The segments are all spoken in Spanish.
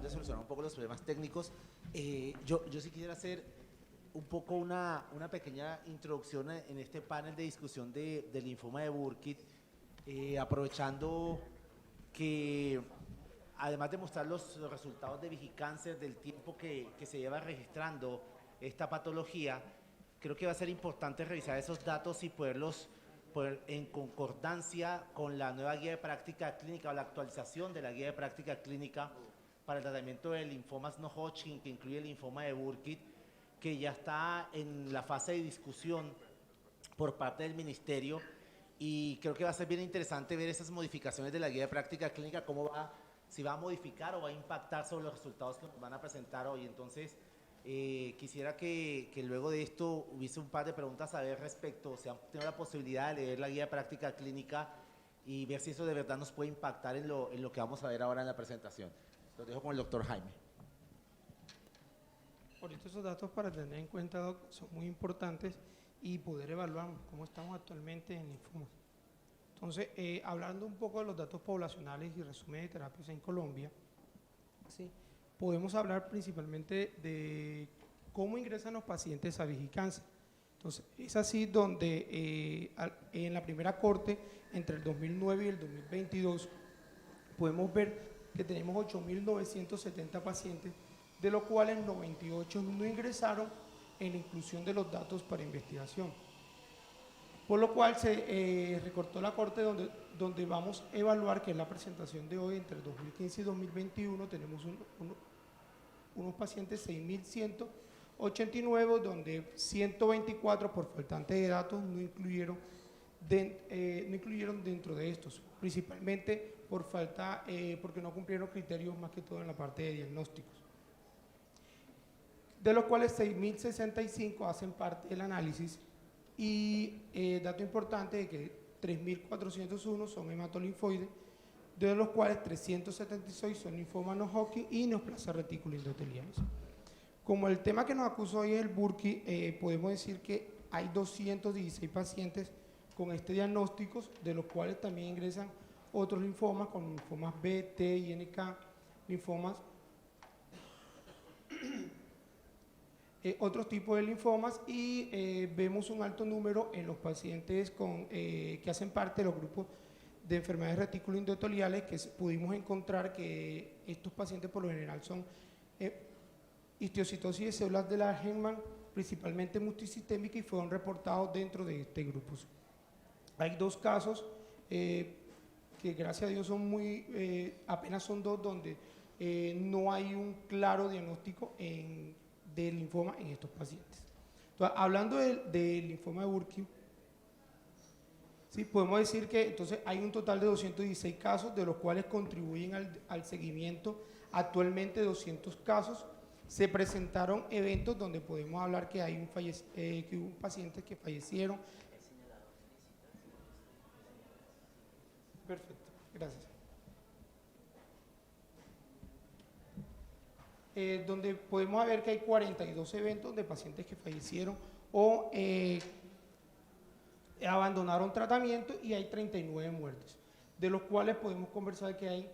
de solucionar un poco los problemas técnicos. Yo sí quisiera hacer un poco una pequeña introducción en este panel de discusión del linfoma de Burkitt, aprovechando que además de mostrar los resultados de Vigicáncer del tiempo que se lleva registrando esta patología, creo que va a ser importante revisar esos datos y poderlos en concordancia con la nueva guía de práctica clínica o la actualización de la guía de práctica clínica para el tratamiento de linfomas no Hodgkin, que incluye el linfoma de Burkitt, que ya está en la fase de discusión por parte del ministerio, y creo que va a ser bien interesante ver esas modificaciones de la guía de práctica clínica, si va a modificar o va a impactar sobre los resultados que nos van a presentar hoy. Entonces, quisiera que luego de esto hubiese un par de preguntas a ver respecto, si han tenido la posibilidad de leer la guía de práctica clínica y ver si eso de verdad nos puede impactar en lo que vamos a ver ahora en la presentación. Lo dejo con el doctor Jaime. Ahorita esos datos para tener en cuenta, Doc, son muy importantes y poder evaluar cómo estamos actualmente en linfomas. Entonces, hablando un poco de los datos poblacionales y resumen de terapias en Colombia, ¿sí?, podemos hablar principalmente de cómo ingresan los pacientes a Vigicáncer. Entonces, es así donde en la primera corte, entre el 2009 y el 2022, podemos ver que tenemos 8.970 pacientes, de los cuales 98 no ingresaron en la inclusión de los datos para investigación. Por lo cual se recortó la corte donde vamos a evaluar, que es la presentación de hoy, entre 2015 y 2021, tenemos unos pacientes 6.189, donde 124 por faltante de datos no incluyeron dentro de estos, principalmente por porque no cumplieron criterios más que todo en la parte de diagnósticos, de los cuales 6.065 hacen parte del análisis. Y dato importante de que 3.401 son hematolinfoides, de los cuales 376 son linfoma no Hodgkin y neoplasia reticuloendoteliales. Como el tema que nos acusó hoy es el Burkitt, podemos decir que hay 216 pacientes con este diagnóstico, de los cuales también ingresan otros linfomas, con linfomas B, T y NK, linfomas, otros tipos de linfomas, y vemos un alto número en los pacientes que hacen parte de los grupos de enfermedades reticuloendoteliales, que pudimos encontrar que estos pacientes por lo general son histiocytosis de células de Langerhans, principalmente multisistémica, y fueron reportados dentro de este grupo. Hay dos casos que gracias a Dios son apenas son dos, donde no hay un claro diagnóstico de linfoma en estos pacientes. Entonces, hablando del linfoma de Burkitt, ¿sí?, podemos decir que entonces hay un total de 216 casos, de los cuales contribuyen al seguimiento actualmente 200 casos. Se presentaron eventos donde podemos hablar que hay que hubo pacientes que fallecieron. Perfecto, gracias. Donde podemos ver que hay 42 eventos de pacientes que fallecieron o abandonaron tratamiento, y hay 39 muertes, de los cuales podemos conversar que hay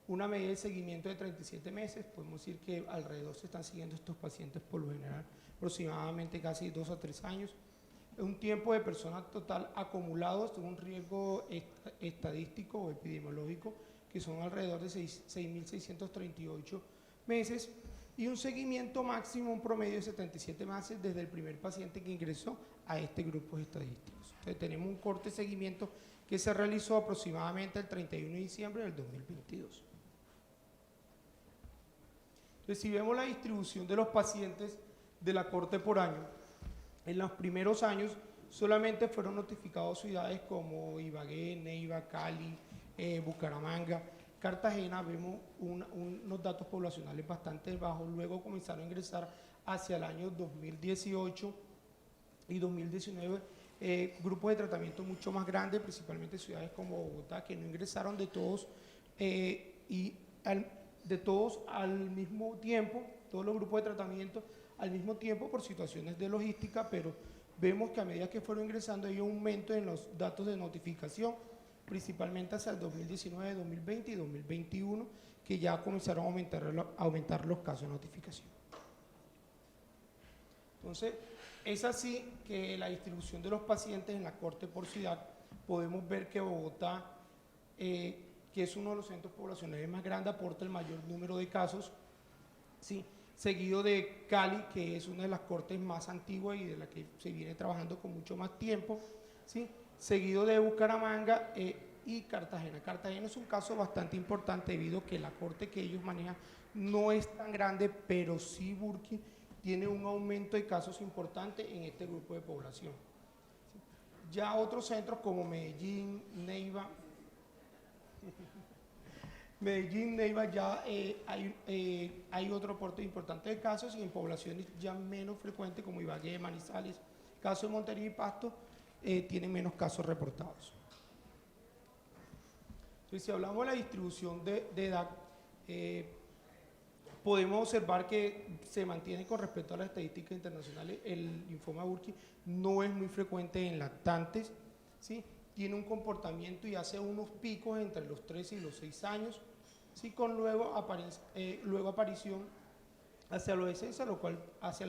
una media de seguimiento de 37 meses. Podemos decir que alrededor se están siguiendo estos pacientes por lo general aproximadamente casi 2 a 3 años. Un tiempo de persona total acumulado, esto es un riesgo estadístico o epidemiológico, que son alrededor de 6.638 meses, y un seguimiento máximo, un promedio de 77 meses desde el primer paciente que ingresó a este grupo estadísticos. Entonces, tenemos un corte de seguimiento que se realizó aproximadamente el 31 de diciembre del 2022. Entonces, si vemos la distribución de los pacientes de la corte por año, en los primeros años solamente fueron notificados ciudades como Ibagué, Neiva, Cali, Bucaramanga, Cartagena. Vemos unos datos poblacionales bastante bajos. Luego comenzaron a ingresar hacia el año 2018 y 2019 grupos de tratamiento mucho más grandes, principalmente ciudades como Bogotá, que no ingresaron de todos al mismo tiempo, todos los grupos de tratamiento al mismo tiempo, por situaciones de logística, pero vemos que a medida que fueron ingresando hay un aumento en los datos de notificación principalmente hacia el 2019, 2020 y 2021, que ya comenzaron a aumentar los casos de notificación. Entonces, es así que la distribución de los pacientes en la Corte por ciudad, podemos ver que Bogotá, que es uno de los centros poblacionales más grandes, aporta el mayor número de casos, ¿sí? Seguido de Cali, que es una de las cortes más antiguas y de la que se viene trabajando con mucho más tiempo, ¿sí? Seguido de Bucaramanga y Cartagena. Cartagena es un caso bastante importante debido a que la corte que ellos manejan no es tan grande, pero sí Burki tiene un aumento de casos importante en este grupo de población. Ya otros centros como Medellín, Neiva, ya hay otro aporte importante de casos, y en poblaciones ya menos frecuentes como Ibagué, Manizales, caso de Montería y Pasto, tienen menos casos reportados. Entonces, si hablamos de la distribución de edad, podemos observar que se mantiene con respecto a las estadísticas internacionales. El linfoma Burkitt no es muy frecuente en lactantes, ¿sí? Tiene un comportamiento y hace unos picos entre los 3 y los 6 años, ¿sí? Con luego aparición hacia la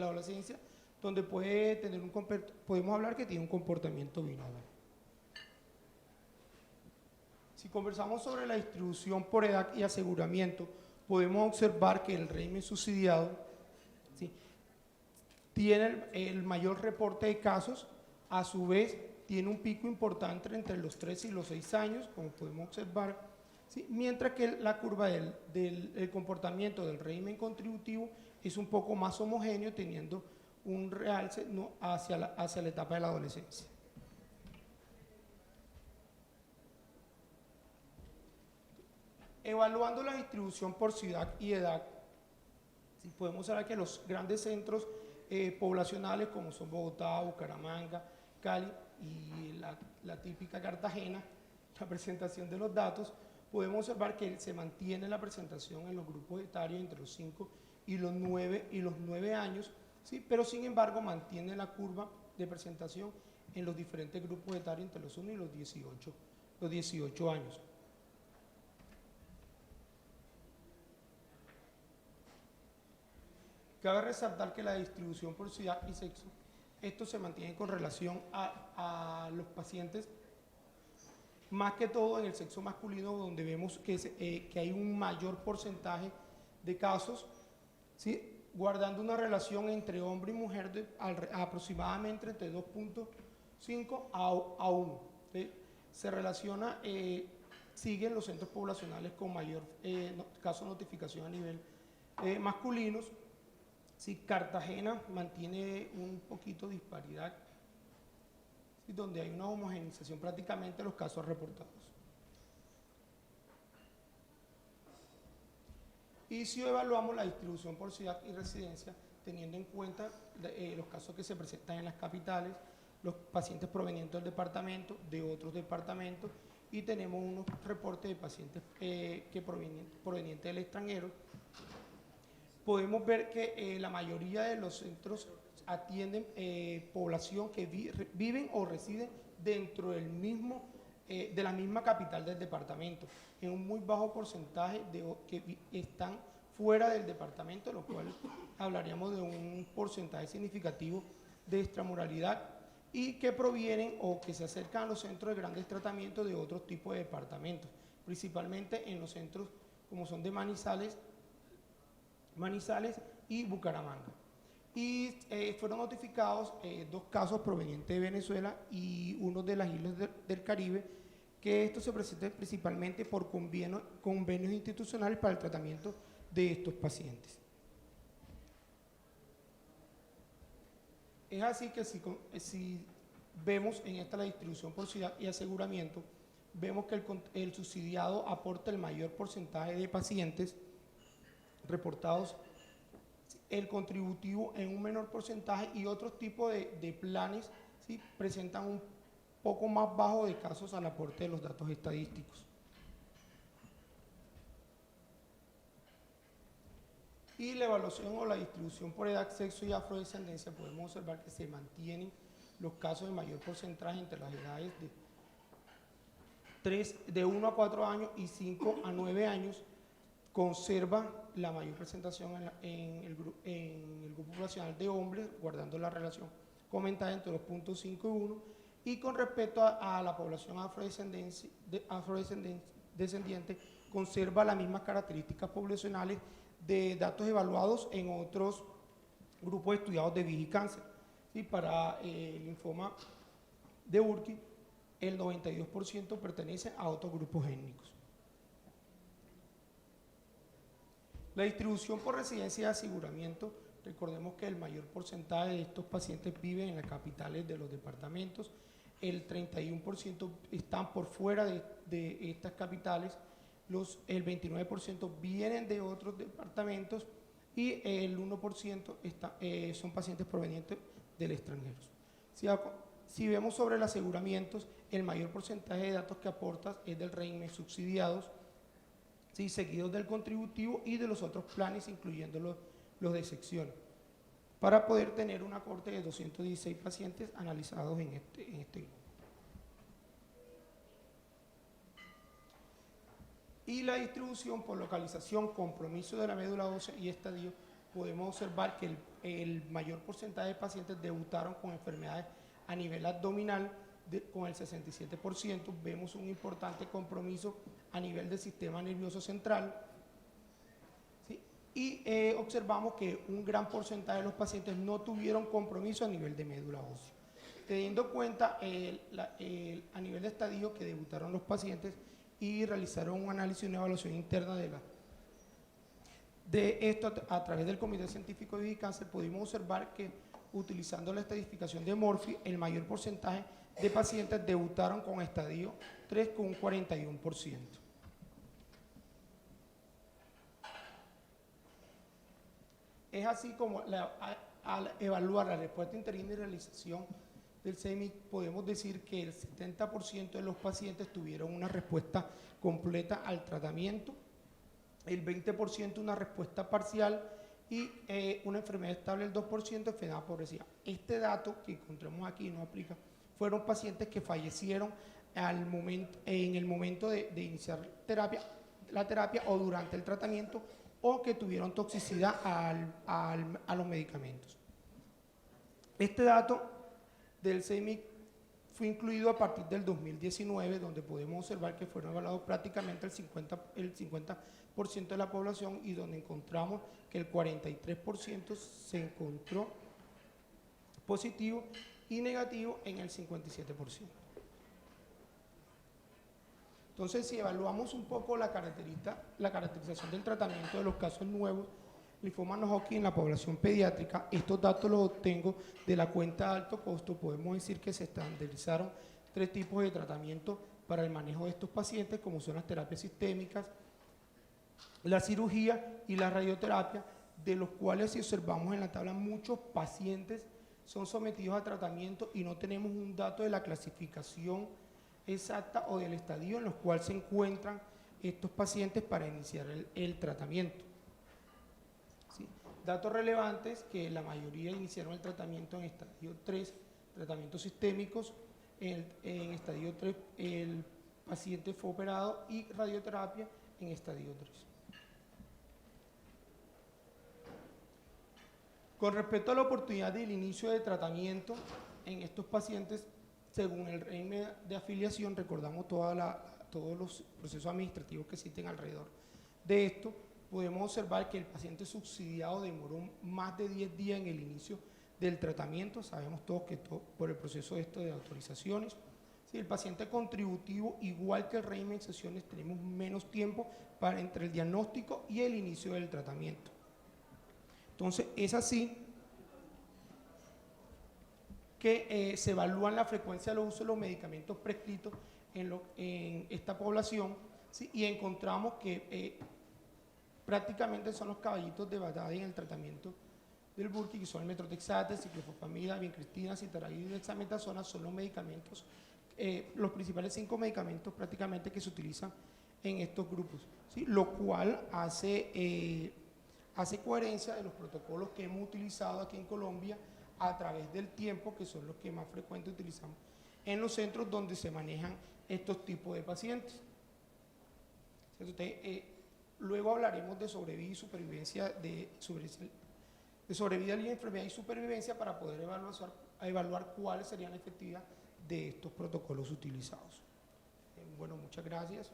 adolescencia, donde podemos hablar que tiene un comportamiento binómalo. Si conversamos sobre la distribución por edad y aseguramiento, podemos observar que el régimen subsidiado, ¿sí?, tiene el mayor reporte de casos, a su vez tiene un pico importante entre los 3 y los 6 años, como podemos observar, ¿sí?, mientras que la curva del comportamiento del régimen contributivo es un poco más homogéneo, teniendo un realce, ¿no?, hacia la etapa de la adolescencia. Evaluando la distribución por ciudad y edad, ¿sí?, podemos saber que los grandes centros poblacionales como son Bogotá, Bucaramanga, Cali y la típica Cartagena, la presentación de los datos, podemos observar que se mantiene la presentación en los grupos etarios entre los 5 y los 9 años, ¿sí?, pero sin embargo mantiene la curva de presentación en los diferentes grupos etarios entre los 1 y los 18 años. Cabe resaltar que la distribución por ciudad y sexo, esto se mantiene con relación a los pacientes, más que todo en el sexo masculino, donde vemos que hay un mayor porcentaje de casos, ¿sí?, guardando una relación entre hombre y mujer de aproximadamente entre 2.5 a 1. ¿Sí? Se relaciona, siguen los centros poblacionales con mayor caso de notificación a nivel masculinos. Sí, Cartagena mantiene un poquito de disparidad, ¿sí?, donde hay una homogeneización prácticamente de los casos reportados. Y si evaluamos la distribución por ciudad y residencia, teniendo en cuenta los casos que se presentan en las capitales, los pacientes provenientes del departamento, de otros departamentos, y tenemos unos reportes de pacientes provenientes del extranjero, podemos ver que la mayoría de los centros atienden población que viven o residen dentro del de la misma capital del departamento, en un muy bajo porcentaje que están fuera del departamento, lo cual hablaríamos de un porcentaje significativo de extramuralidad, y que provienen o que se acercan a los centros de grandes tratamientos de otros tipos de departamentos, principalmente en los centros como son de Manizales y Bucaramanga. Y fueron notificados 2 casos provenientes de Venezuela y uno de las islas del Caribe, que esto se presenta principalmente por convenios institucionales para el tratamiento de estos pacientes. Es así que si vemos en esta la distribución por ciudad y aseguramiento, vemos que el subsidiado aporta el mayor porcentaje de pacientes reportados, el contributivo en un menor porcentaje, y otros tipos de planes, ¿sí?, presentan un poco más bajo de casos al aporte de los datos estadísticos. Y la evaluación o la distribución por edad, sexo y afrodescendencia, podemos observar que se mantienen los casos de mayor porcentaje entre las edades de 1 a 4 años y 5 a 9 años conserva la mayor presentación en el grupo poblacional de hombres, guardando la relación comentada entre los puntos 5 y 1, y con respecto a la población afrodescendiente, conserva las mismas características poblacionales de datos evaluados en otros grupos estudiados de VIH y cáncer. ¿Sí? Para el linfoma de Burkitt, el 92% pertenece a otros grupos étnicos. La distribución por residencia de aseguramiento, recordemos que el mayor porcentaje de estos pacientes viven en las capitales de los departamentos, el 31% están por fuera de estas capitales, el 29% vienen de otros departamentos y el 1% son pacientes provenientes del extranjero. Si vemos sobre los aseguramientos, el mayor porcentaje de datos que aporta es del régimen subsidiados, ¿sí? Seguidos del contributivo y de los otros planes, incluyendo los de sección, para poder tener una corte de 216 pacientes analizados en este grupo. Y la distribución por localización, compromiso de la médula ósea y estadio, podemos observar que el mayor porcentaje de pacientes debutaron con enfermedades a nivel abdominal, con el 67%, vemos un importante compromiso a nivel del sistema nervioso central, ¿sí? Y observamos que un gran porcentaje de los pacientes no tuvieron compromiso a nivel de médula ósea. Teniendo en cuenta a nivel de estadio que debutaron los pacientes y realizaron un análisis y una evaluación interna de esto a través del Comité Científico de VIH y Cáncer, pudimos observar que utilizando la estadificación de Murphy, el mayor porcentaje de pacientes debutaron con estadio 3 con un 41%. Es así como al evaluar la respuesta interina y realización del CEMIC, podemos decir que el 70% de los pacientes tuvieron una respuesta completa al tratamiento, el 20% una respuesta parcial y una enfermedad estable el 2%, enfermedad progresiva. Este dato que encontramos aquí no aplica, fueron pacientes que fallecieron en el momento de iniciar la terapia o durante el tratamiento, o que tuvieron toxicidad a los medicamentos. Este dato del CEMIC fue incluido a partir del 2019, donde podemos observar que fueron evaluados prácticamente el 50% de la población y donde encontramos que el 43% se encontró positivo y negativo en el 57%. Entonces, si evaluamos un poco la caracterización del tratamiento de los casos nuevos, linfoma no-Hodgkin en la población pediátrica, estos datos los obtengo de la cuenta de alto costo. Podemos decir que se estandarizaron 3 tipos de tratamiento para el manejo de estos pacientes, como son las terapias sistémicas, la cirugía y la radioterapia, de los cuales, si observamos en la tabla, muchos pacientes son sometidos a tratamiento y no tenemos un dato de la clasificación exacta o del estadio en los cuales se encuentran estos pacientes para iniciar el tratamiento. ¿Sí? Datos relevantes: que la mayoría iniciaron el tratamiento en estadio 3, tratamientos sistémicos. En estadio 3 el paciente fue operado, y radioterapia en estadio 3. Con respecto a la oportunidad del inicio de tratamiento en estos pacientes, según el régimen de afiliación, recordamos todos los procesos administrativos que existen alrededor de esto, podemos observar que el paciente subsidiado demoró más de 10 días en el inicio del tratamiento. Sabemos todos que por el proceso de autorizaciones. Si el paciente contributivo, igual que el régimen de sesiones, tenemos menos tiempo entre el diagnóstico y el inicio del tratamiento. Entonces, es así que se evalúan la frecuencia de los usos de los medicamentos prescritos en esta población, ¿sí? Y encontramos que prácticamente son los caballitos de batalla en el tratamiento del Burkitt, que son el metrotexate, ciclofosfamida, vincristina, citarabina y dexametasona. Son los medicamentos, los principales 5 medicamentos prácticamente que se utilizan en estos grupos, ¿sí? Lo cual hace coherencia de los protocolos que hemos utilizado aquí en Colombia a través del tiempo, que son los que más frecuente utilizamos en los centros donde se manejan estos tipos de pacientes. Entonces, luego hablaremos de sobrevida y supervivencia, de sobrevida y enfermedad y supervivencia para poder evaluar cuáles serían la efectividad de estos protocolos utilizados. Bueno, muchas gracias.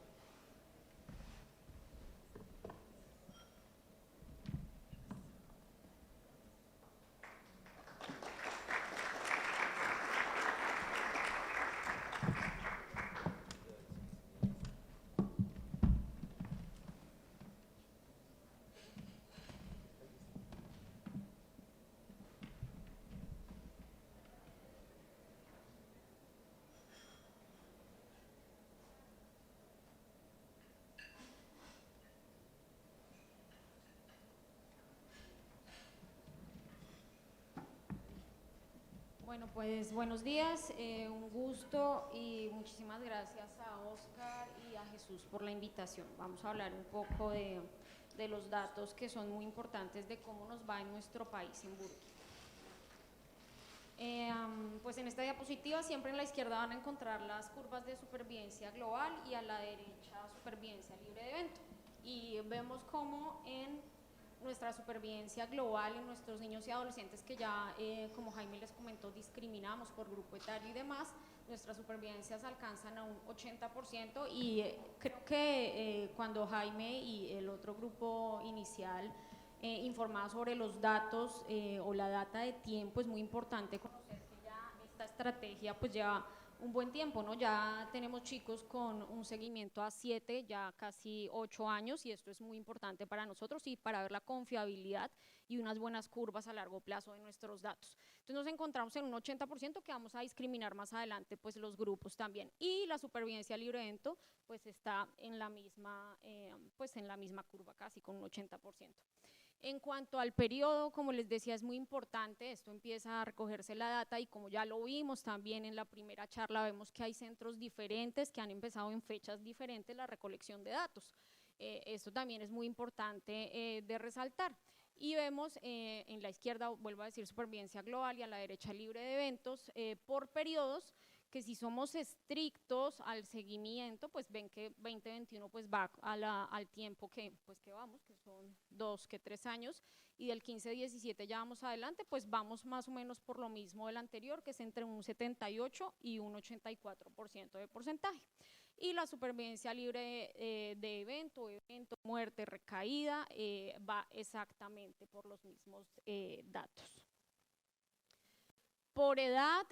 Bueno, pues buenos días, un gusto y muchísimas gracias a Oscar y a Jesús por la invitación. Vamos a hablar un poco de los datos que son muy importantes de cómo nos va en nuestro país en Burkina. Pues en esta diapositiva siempre en la izquierda van a encontrar las curvas de supervivencia global y a la derecha supervivencia libre de evento. Y vemos cómo en nuestra supervivencia global en nuestros niños y adolescentes que ya, como Jaime les comentó, discriminamos por grupo etario y demás, nuestras supervivencias alcanzan a un 80% y creo que cuando Jaime y el otro grupo inicial informaba sobre los datos o la data de tiempo, es muy importante conocer que ya esta estrategia pues lleva un buen tiempo, ¿no? Ya tenemos chicos con un seguimiento a 7, ya casi 8 años y esto es muy importante para nosotros y para ver la confiabilidad y unas buenas curvas a largo plazo de nuestros datos. Entonces nos encontramos en un 80% que vamos a discriminar más adelante pues los grupos también y la supervivencia libre de evento pues está en la misma, curva casi con un 80%. En cuanto al periodo, como les decía, es muy importante, esto empieza a recogerse la data y como ya lo vimos también en la primera charla, vemos que hay centros diferentes que han empezado en fechas diferentes la recolección de datos. Esto también es muy importante de resaltar. Y vemos en la izquierda, vuelvo a decir, supervivencia global y a la derecha libre de eventos por periodos, que si somos estrictos al seguimiento, pues ven que 2021 pues va al tiempo que vamos, que son 2 que 3 años, y del 15-17 ya vamos adelante, pues vamos más o menos por lo mismo del anterior, que es entre un 78 y un 84% de porcentaje. Y la supervivencia libre de evento, muerte, recaída, va exactamente por los mismos datos. Por edad,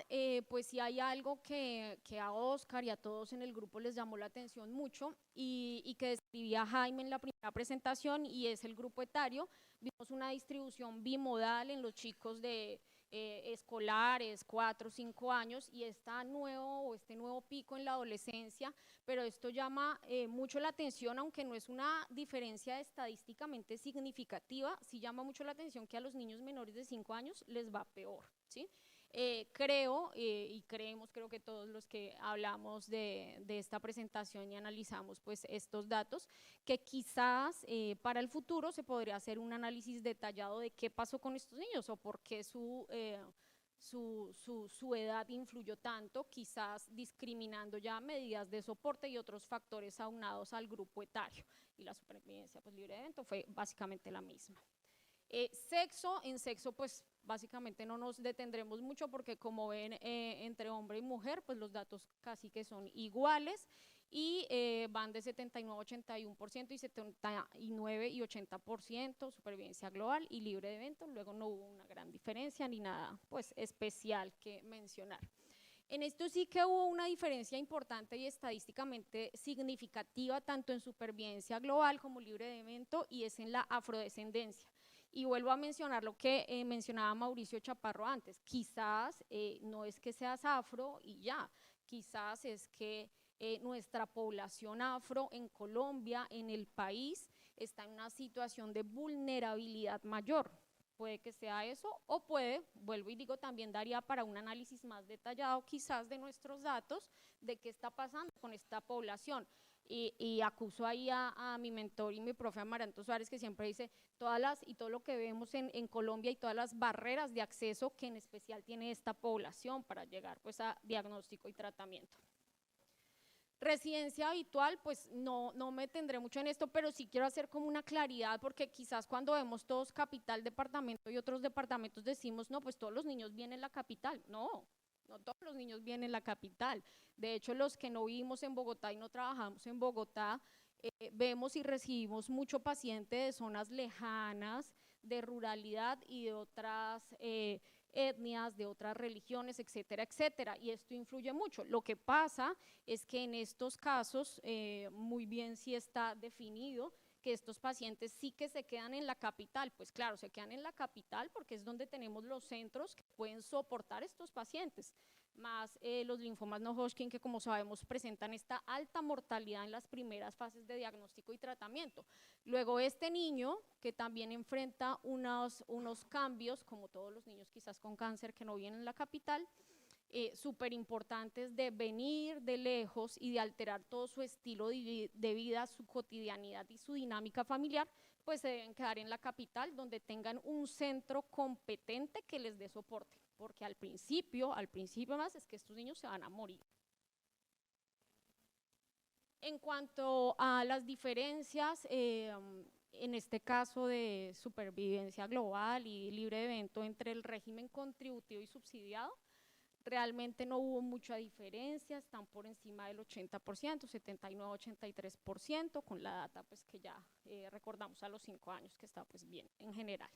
pues sí hay algo que a Oscar y a todos en el grupo les llamó la atención mucho y que describía Jaime en la primera presentación y es el grupo etario. Vimos una distribución bimodal en los chicos de escolares, 4 o 5 años y este nuevo pico en la adolescencia, pero esto llama mucho la atención, aunque no es una diferencia estadísticamente significativa, sí llama mucho la atención que a los niños menores de 5 años les va peor, ¿sí? Creo que todos los que hablamos de esta presentación y analizamos pues estos datos, que quizás para el futuro se podría hacer un análisis detallado de qué pasó con estos niños o por qué su edad influyó tanto, quizás discriminando ya medidas de soporte y otros factores aunados al grupo etario. Y la supervivencia pues, libre de evento fue básicamente la misma. En sexo pues básicamente no nos detendremos mucho porque como ven entre hombre y mujer pues los datos casi que son iguales y van de 79 a 81% y 79 y 80% supervivencia global y libre de eventos, luego no hubo una gran diferencia ni nada pues especial que mencionar. En esto sí que hubo una diferencia importante y estadísticamente significativa tanto en supervivencia global como libre de evento y es en la afrodescendencia. Y vuelvo a mencionar lo que mencionaba Mauricio Chaparro antes, quizás no es que seas afro y ya, quizás es que nuestra población afro en Colombia, en el país, está en una situación de vulnerabilidad mayor. Puede que sea eso o puede, vuelvo y digo, también daría para un análisis más detallado quizás de nuestros datos de qué está pasando con esta población. Y acuso ahí a mi mentor y mi profe Amaranto Suárez que siempre dice todo lo que vemos en Colombia y todas las barreras de acceso que en especial tiene esta población para llegar pues a diagnóstico y tratamiento. Residencia habitual, pues no me tendré mucho en esto, pero sí quiero hacer como una claridad, porque quizás cuando vemos todos capital, departamento y otros departamentos decimos, no, pues todos los niños vienen en la capital. No todos los niños vienen en la capital. De hecho, los que no vivimos en Bogotá y no trabajamos en Bogotá, vemos y recibimos mucho paciente de zonas lejanas, de ruralidad y de otras etnias, de otras religiones, etcétera, etcétera, y esto influye mucho. Lo que pasa es que en estos casos, muy bien sí está definido que estos pacientes sí que se quedan en la capital. Pues claro, se quedan en la capital porque es donde tenemos los centros que pueden soportar estos pacientes, más los linfomas no Hodgkin, que como sabemos presentan esta alta mortalidad en las primeras fases de diagnóstico y tratamiento. Luego este niño, que también enfrenta unos cambios, como todos los niños quizás con cáncer que no vienen en la capital, súper importantes, de venir de lejos y de alterar todo su estilo de vida, su cotidianidad y su dinámica familiar, pues se deben quedar en la capital, donde tengan un centro competente que les dé soporte, porque al principio más es que estos niños se van a morir. En cuanto a las diferencias, en este caso de supervivencia global y libre de evento entre el régimen contributivo y subsidiado, realmente no hubo mucha diferencia, están por encima del 80%, 79-83%, con la data pues que ya recordamos a los 5 años, que está pues bien en general.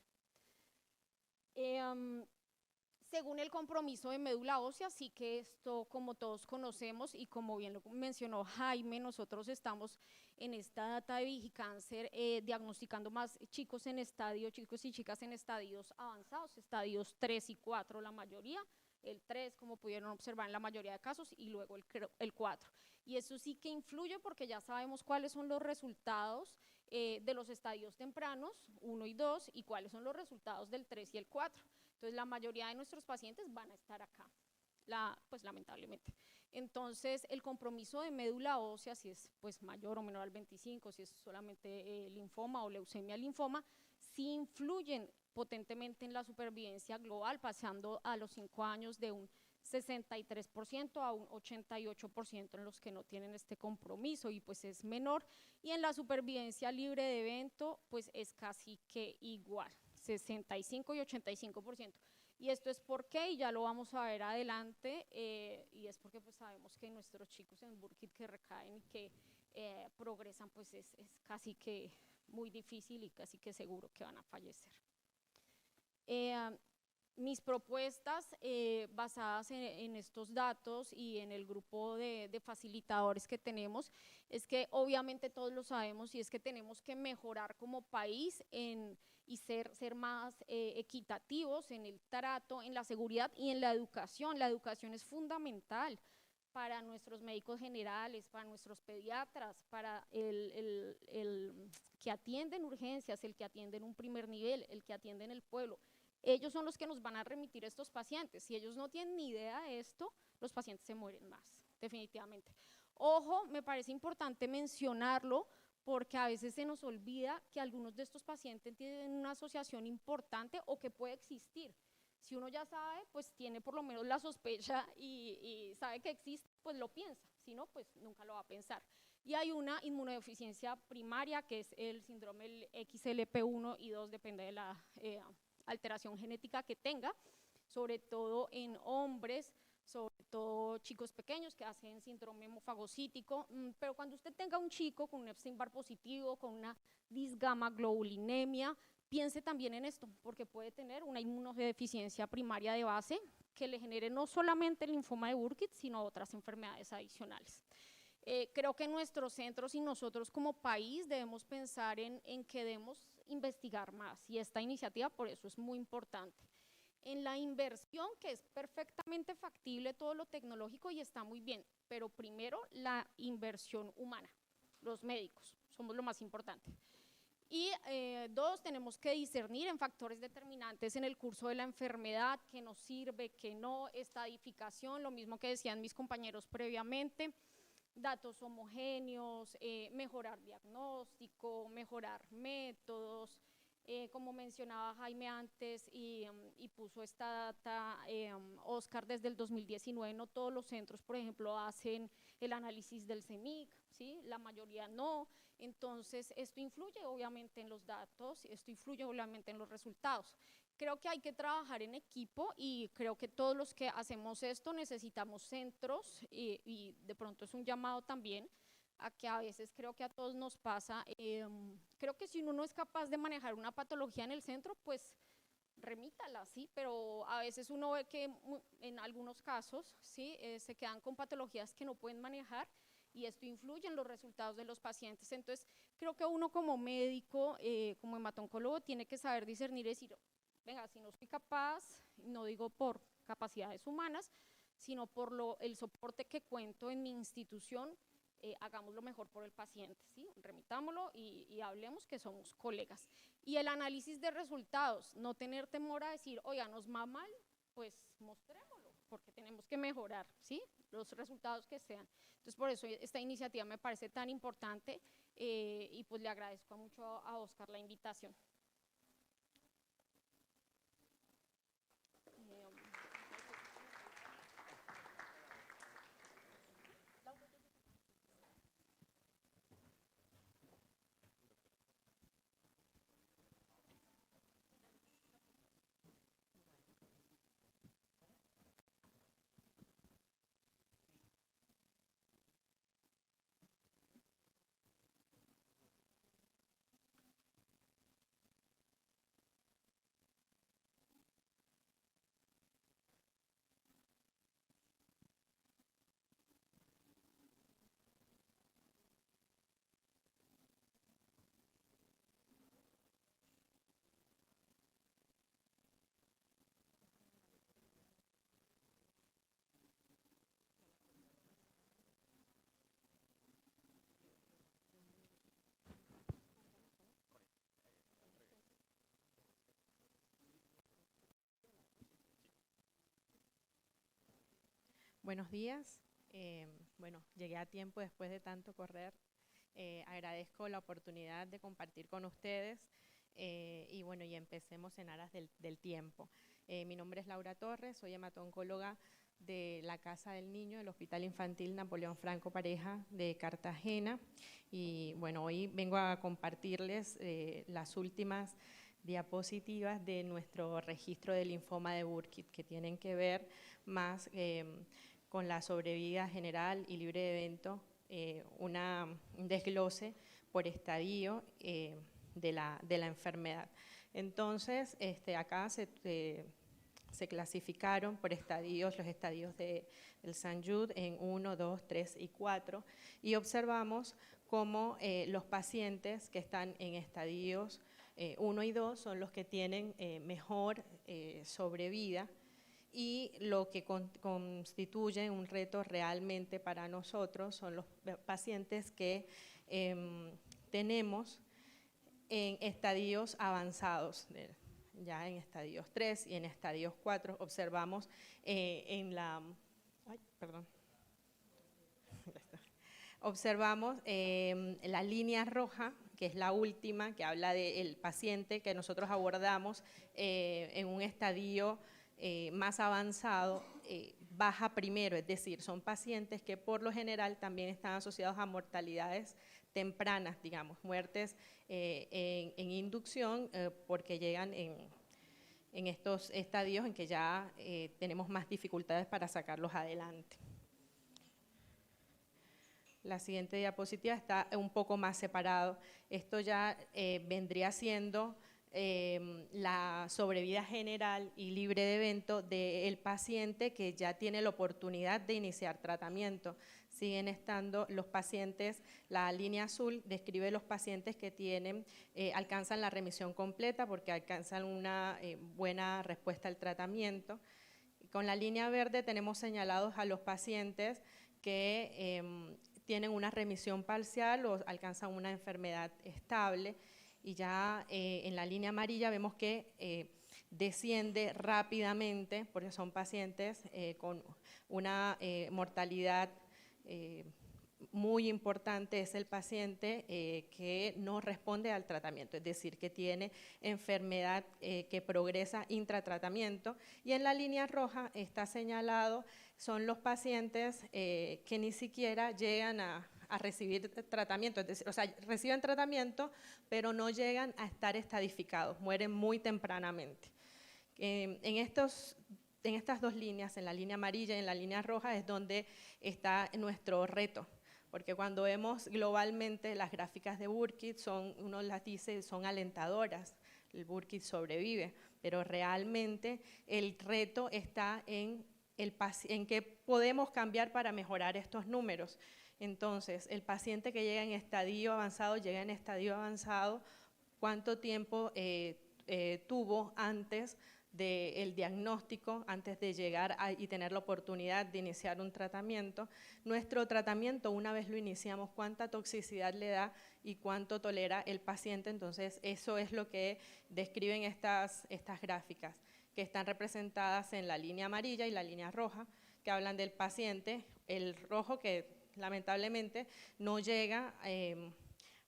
Según el compromiso de médula ósea, sí que esto, como todos conocemos y como bien lo mencionó Jaime, nosotros estamos en esta data de Vigicáncer diagnosticando más chicos y chicas en estadios avanzados, estadios 3 y 4 la mayoría, el 3 como pudieron observar en la mayoría de casos y luego el 4. Y eso sí que influye porque ya sabemos cuáles son los resultados de los estadios tempranos, 1 y 2, y cuáles son los resultados del 3 y el 4. Entonces la mayoría de nuestros pacientes van a estar acá, pues lamentablemente. Entonces el compromiso de médula ósea, si es pues mayor o menor al 25, si es solamente linfoma o leucemia linfoma, sí influyen potentemente en la supervivencia global, pasando a los 5 años de un 63% a un 88% en los que no tienen este compromiso, y pues es menor, y en la supervivencia libre de evento pues es casi que igual, 65 y 85%. Y esto es porque, y ya lo vamos a ver adelante, y es porque pues sabemos que nuestros chicos en Burkitt que recaen y que progresan, pues es casi que muy difícil y casi que seguro que van a fallecer. Mis propuestas basadas en estos datos y en el grupo de facilitadores que tenemos es que obviamente todos lo sabemos, y es que tenemos que mejorar como país y ser más equitativos en el trato, en la seguridad y en la educación. La educación es fundamental para nuestros médicos generales, para nuestros pediatras, para el que atienden urgencias, el que atienden un primer nivel, el que atienden el pueblo. Ellos son los que nos van a remitir estos pacientes. Si ellos no tienen ni idea de esto, los pacientes se mueren más, definitivamente. Ojo, me parece importante mencionarlo porque a veces se nos olvida que algunos de estos pacientes tienen una asociación importante o que puede existir. Si uno ya sabe, pues tiene por lo menos la sospecha y sabe que existe, pues lo piensa. Si no, pues nunca lo va a pensar. Y hay una inmunodeficiencia primaria, que es el síndrome XLP1 y 2, depende de la alteración genética que tenga, sobre todo en hombres, sobre todo chicos pequeños que hacen síndrome hemofagocítico, pero cuando usted tenga un chico con un Epstein-Barr positivo, con una disgamma-globulinemia, piense también en esto, porque puede tener una inmunodeficiencia primaria de base que le genere no solamente el linfoma de Burkitt, sino otras enfermedades adicionales. Creo que nuestros centros y nosotros como país debemos pensar en que debemos investigar más, y esta iniciativa por eso es muy importante. En la inversión, que es perfectamente factible todo lo tecnológico y está muy bien, pero primero la inversión humana, los médicos, somos lo más importante. Y 2, tenemos que discernir en factores determinantes en el curso de la enfermedad, qué nos sirve, qué no, estadificación, lo mismo que decían mis compañeros previamente, datos homogéneos, mejorar diagnóstico, mejorar métodos, Como mencionaba Jaime antes y puso esta data, Oscar, desde el 2019 no todos los centros, por ejemplo, hacen el análisis del CENIC, ¿sí? La mayoría no. Entonces, esto influye obviamente en los datos, esto influye obviamente en los resultados. Creo que hay que trabajar en equipo y creo que todos los que hacemos esto necesitamos centros y de pronto es un llamado también a que a veces creo que a todos nos pasa, creo que si uno no es capaz de manejar una patología en el centro, pues remítala, ¿sí? Pero a veces uno ve que en algunos casos, ¿sí? Se quedan con patologías que no pueden manejar y esto influye en los resultados de los pacientes. Entonces, creo que uno como médico, como hematoncólogo, tiene que saber discernir y decir, venga, si no soy capaz, no digo por capacidades humanas, sino por el soporte que cuento en mi institución, hagamos lo mejor por el paciente, ¿sí? Remitámoslo y hablemos que somos colegas. Y el análisis de resultados, no tener temor a decir, oiga, nos va mal, pues mostrémoslo, porque tenemos que mejorar, ¿sí? Los resultados que sean. Entonces, por eso esta iniciativa me parece tan importante y pues le agradezco mucho a Oscar la invitación. Buenos días. Bueno, llegué a tiempo después de tanto correr. Agradezco la oportunidad de compartir con ustedes y bueno, y empecemos en aras del tiempo. Mi nombre es Laura Torres, soy hematoncóloga de la Casa del Niño del Hospital Infantil Napoleón Franco Pareja de Cartagena y bueno, hoy vengo a compartirles las últimas diapositivas de nuestro registro de linfoma de Burkitt que tienen que ver más con la sobrevida general y libre de evento, un desglose por estadio de la enfermedad. Entonces, acá se clasificaron por estadios, los estadios del St. Jude en 1, 2, 3 y 4, y observamos cómo los pacientes que están en estadios 1 y 2 son los que tienen mejor sobrevida, y lo que constituye un reto realmente para nosotros son los pacientes que tenemos en estadios avanzados, ya en estadios 3 y en estadios 4. Observamos observamos la línea roja, que es la última, que habla del paciente que nosotros abordamos en un estadio más avanzado, baja primero, es decir, son pacientes que por lo general también están asociados a mortalidades tempranas, digamos, muertes en inducción porque llegan en estos estadios en que ya tenemos más dificultades para sacarlos adelante. La siguiente diapositiva está un poco más separado. Esto ya vendría siendo la sobrevida general y libre de evento del paciente que ya tiene la oportunidad de iniciar tratamiento. Siguen estando los pacientes, la línea azul describe los pacientes que alcanzan la remisión completa porque alcanzan una buena respuesta al tratamiento. Con la línea verde tenemos señalados a los pacientes que tienen una remisión parcial o alcanzan una enfermedad estable. Y ya en la línea amarilla vemos que desciende rápidamente porque son pacientes con una mortalidad muy importante es el paciente que no responde al tratamiento, es decir, que tiene enfermedad que progresa intratratamiento. Y en la línea roja está señalado, son los pacientes que ni siquiera llegan a recibir tratamiento, es decir, o sea, reciben tratamiento, pero no llegan a estar estadificados, mueren muy tempranamente. En estas dos líneas, en la línea amarilla y en la línea roja, es donde está nuestro reto, porque cuando vemos globalmente las gráficas de Burkitt, uno las dice, son alentadoras, el Burkitt sobrevive, pero realmente el reto está en qué podemos cambiar para mejorar estos números. Entonces, el paciente que llega en estadio avanzado, ¿cuánto tiempo tuvo antes del diagnóstico, antes de llegar y tener la oportunidad de iniciar un tratamiento? Nuestro tratamiento, una vez lo iniciamos, ¿cuánta toxicidad le da y cuánto tolera el paciente? Entonces, eso es lo que describen estas gráficas, que están representadas en la línea amarilla y la línea roja, que hablan del paciente, el rojo que lamentablemente no llega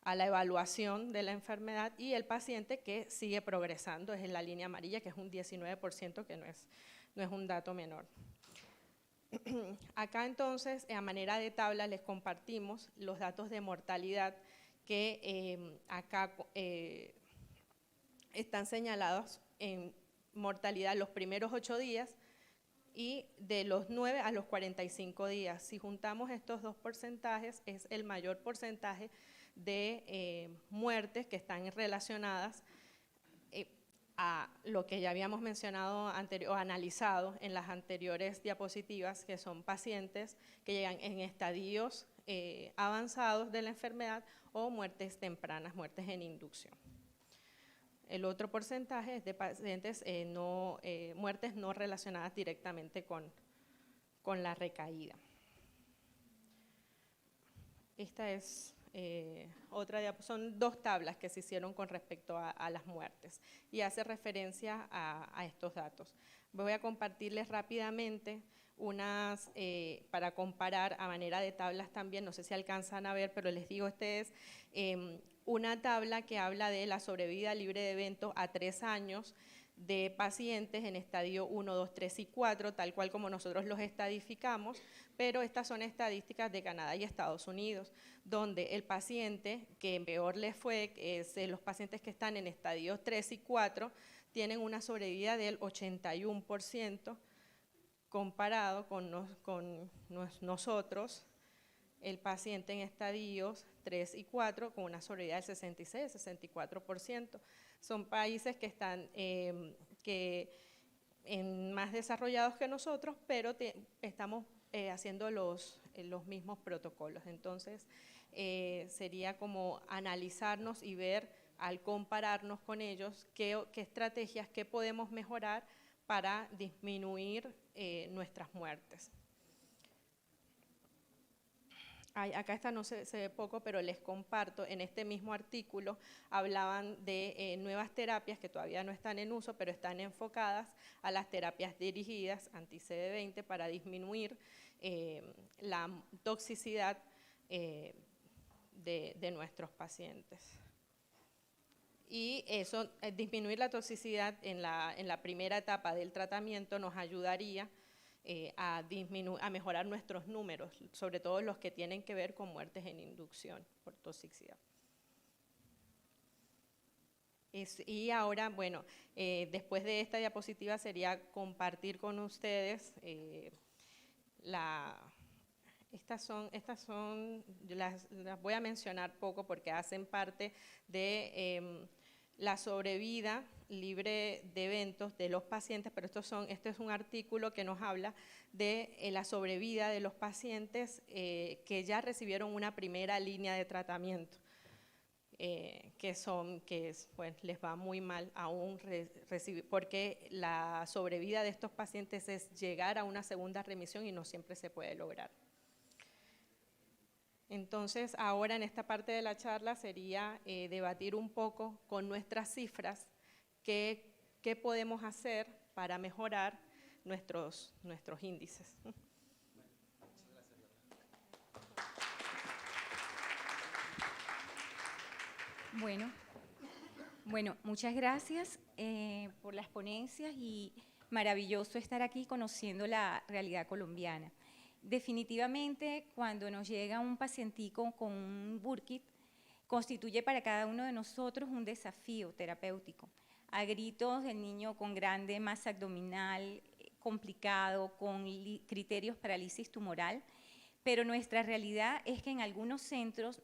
a la evaluación de la enfermedad, y el paciente que sigue progresando es en la línea amarilla, que es un 19%, que no es un dato menor. Acá entonces, a manera de tabla, les compartimos los datos de mortalidad que acá están señalados en mortalidad los primeros 8 días y de los 9 a los 45 días. Si juntamos estos dos porcentajes, es el mayor porcentaje de muertes que están relacionadas a lo que ya habíamos mencionado o analizado en las anteriores diapositivas, que son pacientes que llegan en estadios avanzados de la enfermedad o muertes tempranas, muertes en inducción. El otro porcentaje es de pacientes, muertes no relacionadas directamente con la recaída. Esta es otra, son dos tablas que se hicieron con respecto a las muertes y hace referencia a estos datos. Voy a compartirles rápidamente unas, para comparar a manera de tablas también, no sé si alcanzan a ver, pero les digo, este es una tabla que habla de la sobrevida libre de eventos a 3 años de pacientes en estadio 1, 2, 3 y 4, tal cual como nosotros los estadificamos, pero estas son estadísticas de Canadá y Estados Unidos, donde el paciente que peor les fue, es los pacientes que están en estadios 3 y 4, tienen una sobrevida del 81%, comparado con nosotros, el paciente en estadios 3 y 4 con una sobrevida del 66, 64%. Son países que están más desarrollados que nosotros, pero estamos haciendo los mismos protocolos. Entonces, sería como analizarnos y ver, al compararnos con ellos, qué estrategias, qué podemos mejorar para disminuir nuestras muertes. Acá esta no se ve poco, pero les comparto, en este mismo artículo hablaban de nuevas terapias que todavía no están en uso, pero están enfocadas a las terapias dirigidas anti-CD20 para disminuir la toxicidad de nuestros pacientes. Y eso, disminuir la toxicidad en la primera etapa del tratamiento nos ayudaría a mejorar nuestros números, sobre todo los que tienen que ver con muertes en inducción por toxicidad. Y ahora, bueno, después de esta diapositiva sería compartir con ustedes estas son las voy a mencionar poco porque hacen parte de la sobrevida libre de eventos de los pacientes, pero este es un artículo que nos habla de la sobrevida de los pacientes que ya recibieron una primera línea de tratamiento, pues les va muy mal aún recibir, porque la sobrevida de estos pacientes es llegar a una segunda remisión y no siempre se puede lograr. Entonces, ahora en esta parte de la charla sería debatir un poco con nuestras cifras qué podemos hacer para mejorar nuestros índices. Bueno, muchas gracias por las ponencias y maravilloso estar aquí conociendo la realidad colombiana. Definitivamente, cuando nos llega un pacientico con un burkitt, constituye para cada uno de nosotros un desafío terapéutico. A gritos, el niño con grande masa abdominal, complicado, con criterios parálisis tumoral, pero nuestra realidad es que en algunos centros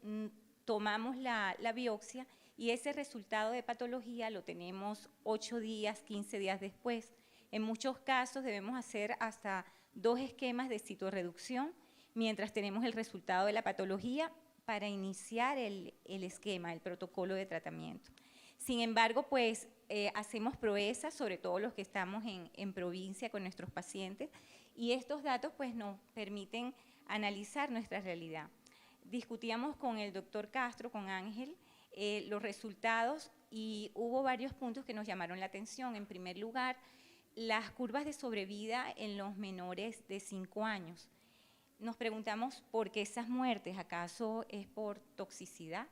tomamos la biopsia y ese resultado de patología lo tenemos 8 días, 15 días después. En muchos casos debemos hacer hasta 2 esquemas de citorreducción mientras tenemos el resultado de la patología para iniciar el esquema, el protocolo de tratamiento. Sin embargo, pues hacemos proezas, sobre todo los que estamos en provincia con nuestros pacientes, y estos datos pues nos permiten analizar nuestra realidad. Discutíamos con el doctor Castro, con Ángel, los resultados y hubo varios puntos que nos llamaron la atención. En primer lugar, las curvas de sobrevida en los menores de 5 años. Nos preguntamos por qué esas muertes, ¿acaso es por toxicidad?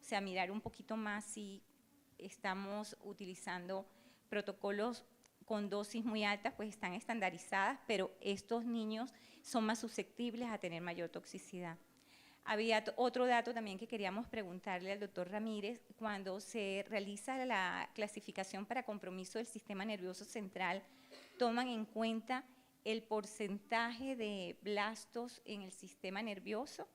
O sea, mirar un poquito más si estamos utilizando protocolos con dosis muy altas, pues están estandarizadas, pero estos niños son más susceptibles a tener mayor toxicidad. Había otro dato también que queríamos preguntarle al doctor Ramírez. Cuando se realiza la clasificación para compromiso del sistema nervioso central, ¿toman en cuenta el porcentaje de blastos en el sistema nervioso?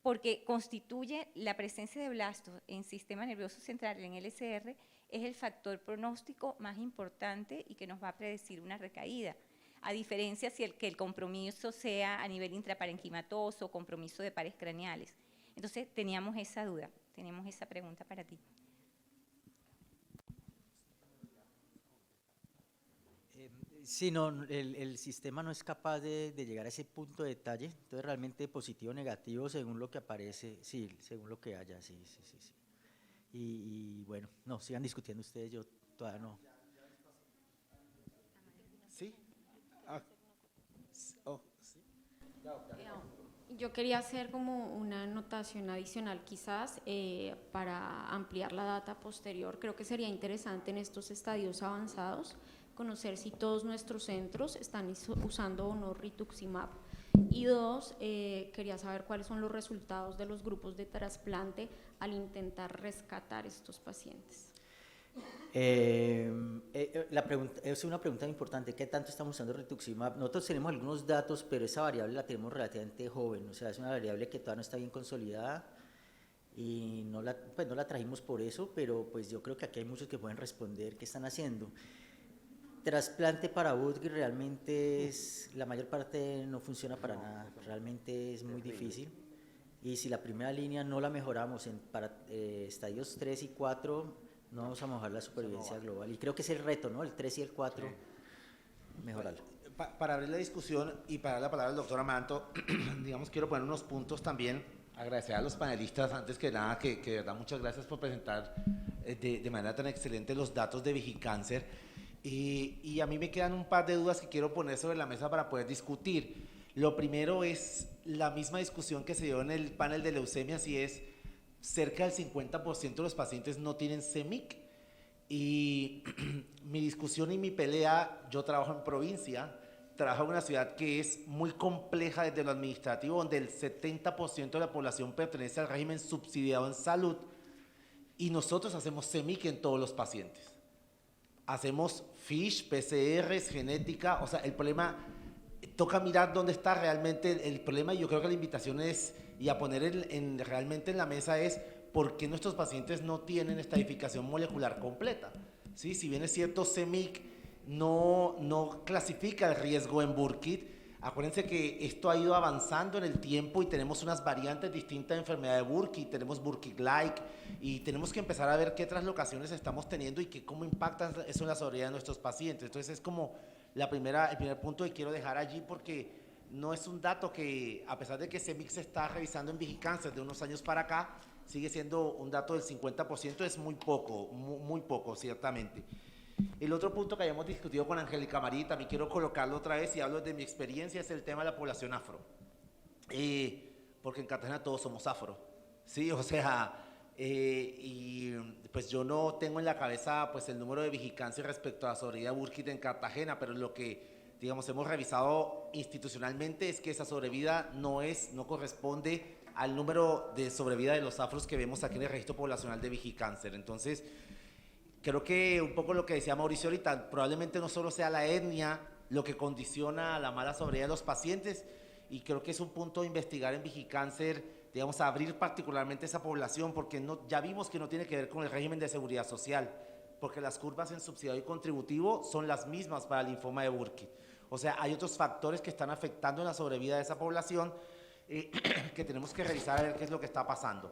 Porque constituye la presencia de blastos en sistema nervioso central, en LSR, es el factor pronóstico más importante y que nos va a predecir una recaída. A diferencia si que el compromiso sea a nivel intraparenquimatoso o compromiso de pares craneales. Entonces, teníamos esa duda, tenemos esa pregunta para ti. Sí, no, el sistema no es capaz de llegar a ese punto de detalle, entonces realmente positivo o negativo según lo que aparece, sí, según lo que haya, sí. Y bueno, no, sigan discutiendo ustedes, yo todavía no. ¿Sí? Sí. Yo quería hacer como una anotación adicional quizás para ampliar la data posterior. Creo que sería interesante en estos estadios avanzados conocer si todos nuestros centros están usando o no rituximab. Y 2, quería saber cuáles son los resultados de los grupos de trasplante al intentar rescatar estos pacientes. La pregunta, es una pregunta importante, ¿qué tanto estamos usando rituximab? Nosotros tenemos algunos datos, pero esa variable la tenemos relativamente joven, o sea, es una variable que todavía no está bien consolidada y no la trajimos por eso, pero pues yo creo que aquí hay muchos que pueden responder qué están haciendo. Trasplante para Burkitt realmente la mayor parte no funciona para nada, realmente es muy difícil. Y si la primera línea no la mejoramos para estadios 3 y 4, no vamos a mejorar la supervivencia global. Y creo que es el reto, ¿no? El 3 y el 4, mejorarlo. Para abrir la discusión y para dar la palabra al doctor Amanto, digamos, quiero poner unos puntos también, agradecer a los panelistas antes que nada, que de verdad muchas gracias por presentar de manera tan excelente los datos de Vigicáncer. Y a mí me quedan un par de dudas que quiero poner sobre la mesa para poder discutir. Lo primero es la misma discusión que se dio en el panel de leucemias y es cerca del 50% de los pacientes no tienen CEMIC. Y mi discusión y mi pelea, yo trabajo en provincia, trabajo en una ciudad que es muy compleja desde lo administrativo, donde el 70% de la población pertenece al régimen subsidiado en salud y nosotros hacemos CEMIC en todos los pacientes. Hacemos FISH, PCRs, genética, o sea, el problema, toca mirar dónde está realmente el problema y yo creo que la invitación es, y a poner realmente en la mesa es, ¿por qué nuestros pacientes no tienen estadificación molecular completa? ¿Sí? Si bien es cierto, CEMIC no clasifica el riesgo en Burkitt, acuérdense que esto ha ido avanzando en el tiempo y tenemos unas variantes distintas de enfermedad de Burkitt, tenemos Burkitt-like y tenemos que empezar a ver qué traslocaciones estamos teniendo y cómo impactan eso en la sobriedad de nuestros pacientes. Entonces es como el primer punto que quiero dejar allí porque no es un dato que, a pesar de que CEMIC se está revisando en Vigicáncer de unos años para acá, sigue siendo un dato del 50%, es muy poco, ciertamente. El otro punto que hayamos discutido con Angélica María, también quiero colocarlo otra vez y hablo de mi experiencia, es el tema de la población afro. Porque en Cartagena todos somos afro, ¿sí? O sea, y pues yo no tengo en la cabeza pues el número de vigilancia respecto a la sobrevida de Burkitt en Cartagena, pero lo que, digamos, hemos revisado institucionalmente es que esa sobrevida no corresponde al número de sobrevida de los afros que vemos aquí en el Registro Poblacional de Vigicáncer. Entonces, creo que un poco lo que decía Mauricio ahorita, probablemente no solo sea la etnia lo que condiciona la mala sobrevida de los pacientes, y creo que es un punto de investigar en Vigicáncer, digamos, abrir particularmente esa población, porque ya vimos que no tiene que ver con el régimen de seguridad social, porque las curvas en subsidiado y contributivo son las mismas para el linfoma de Burkitt. O sea, hay otros factores que están afectando la sobrevida de esa población que tenemos que revisar a ver qué es lo que está pasando.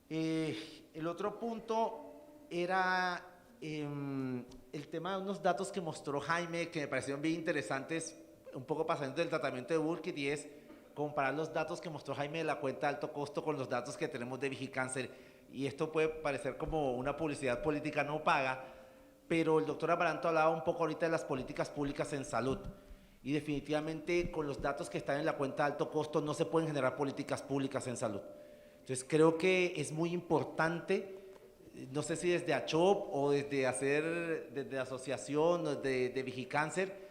El otro punto era el tema de unos datos que mostró Jaime, que me parecieron bien interesantes, un poco pasando del tratamiento de Burkitt, y es comparar los datos que mostró Jaime de la cuenta de alto costo con los datos que tenemos de Vigicáncer. Y esto puede parecer como una publicidad política no paga, pero el doctor Amaranto hablaba un poco ahorita de las políticas públicas en salud. Y definitivamente con los datos que están en la cuenta de alto costo no se pueden generar políticas públicas en salud. Entonces creo que es muy importante, no sé si desde ACHOP o desde la asociación de Vigicáncer,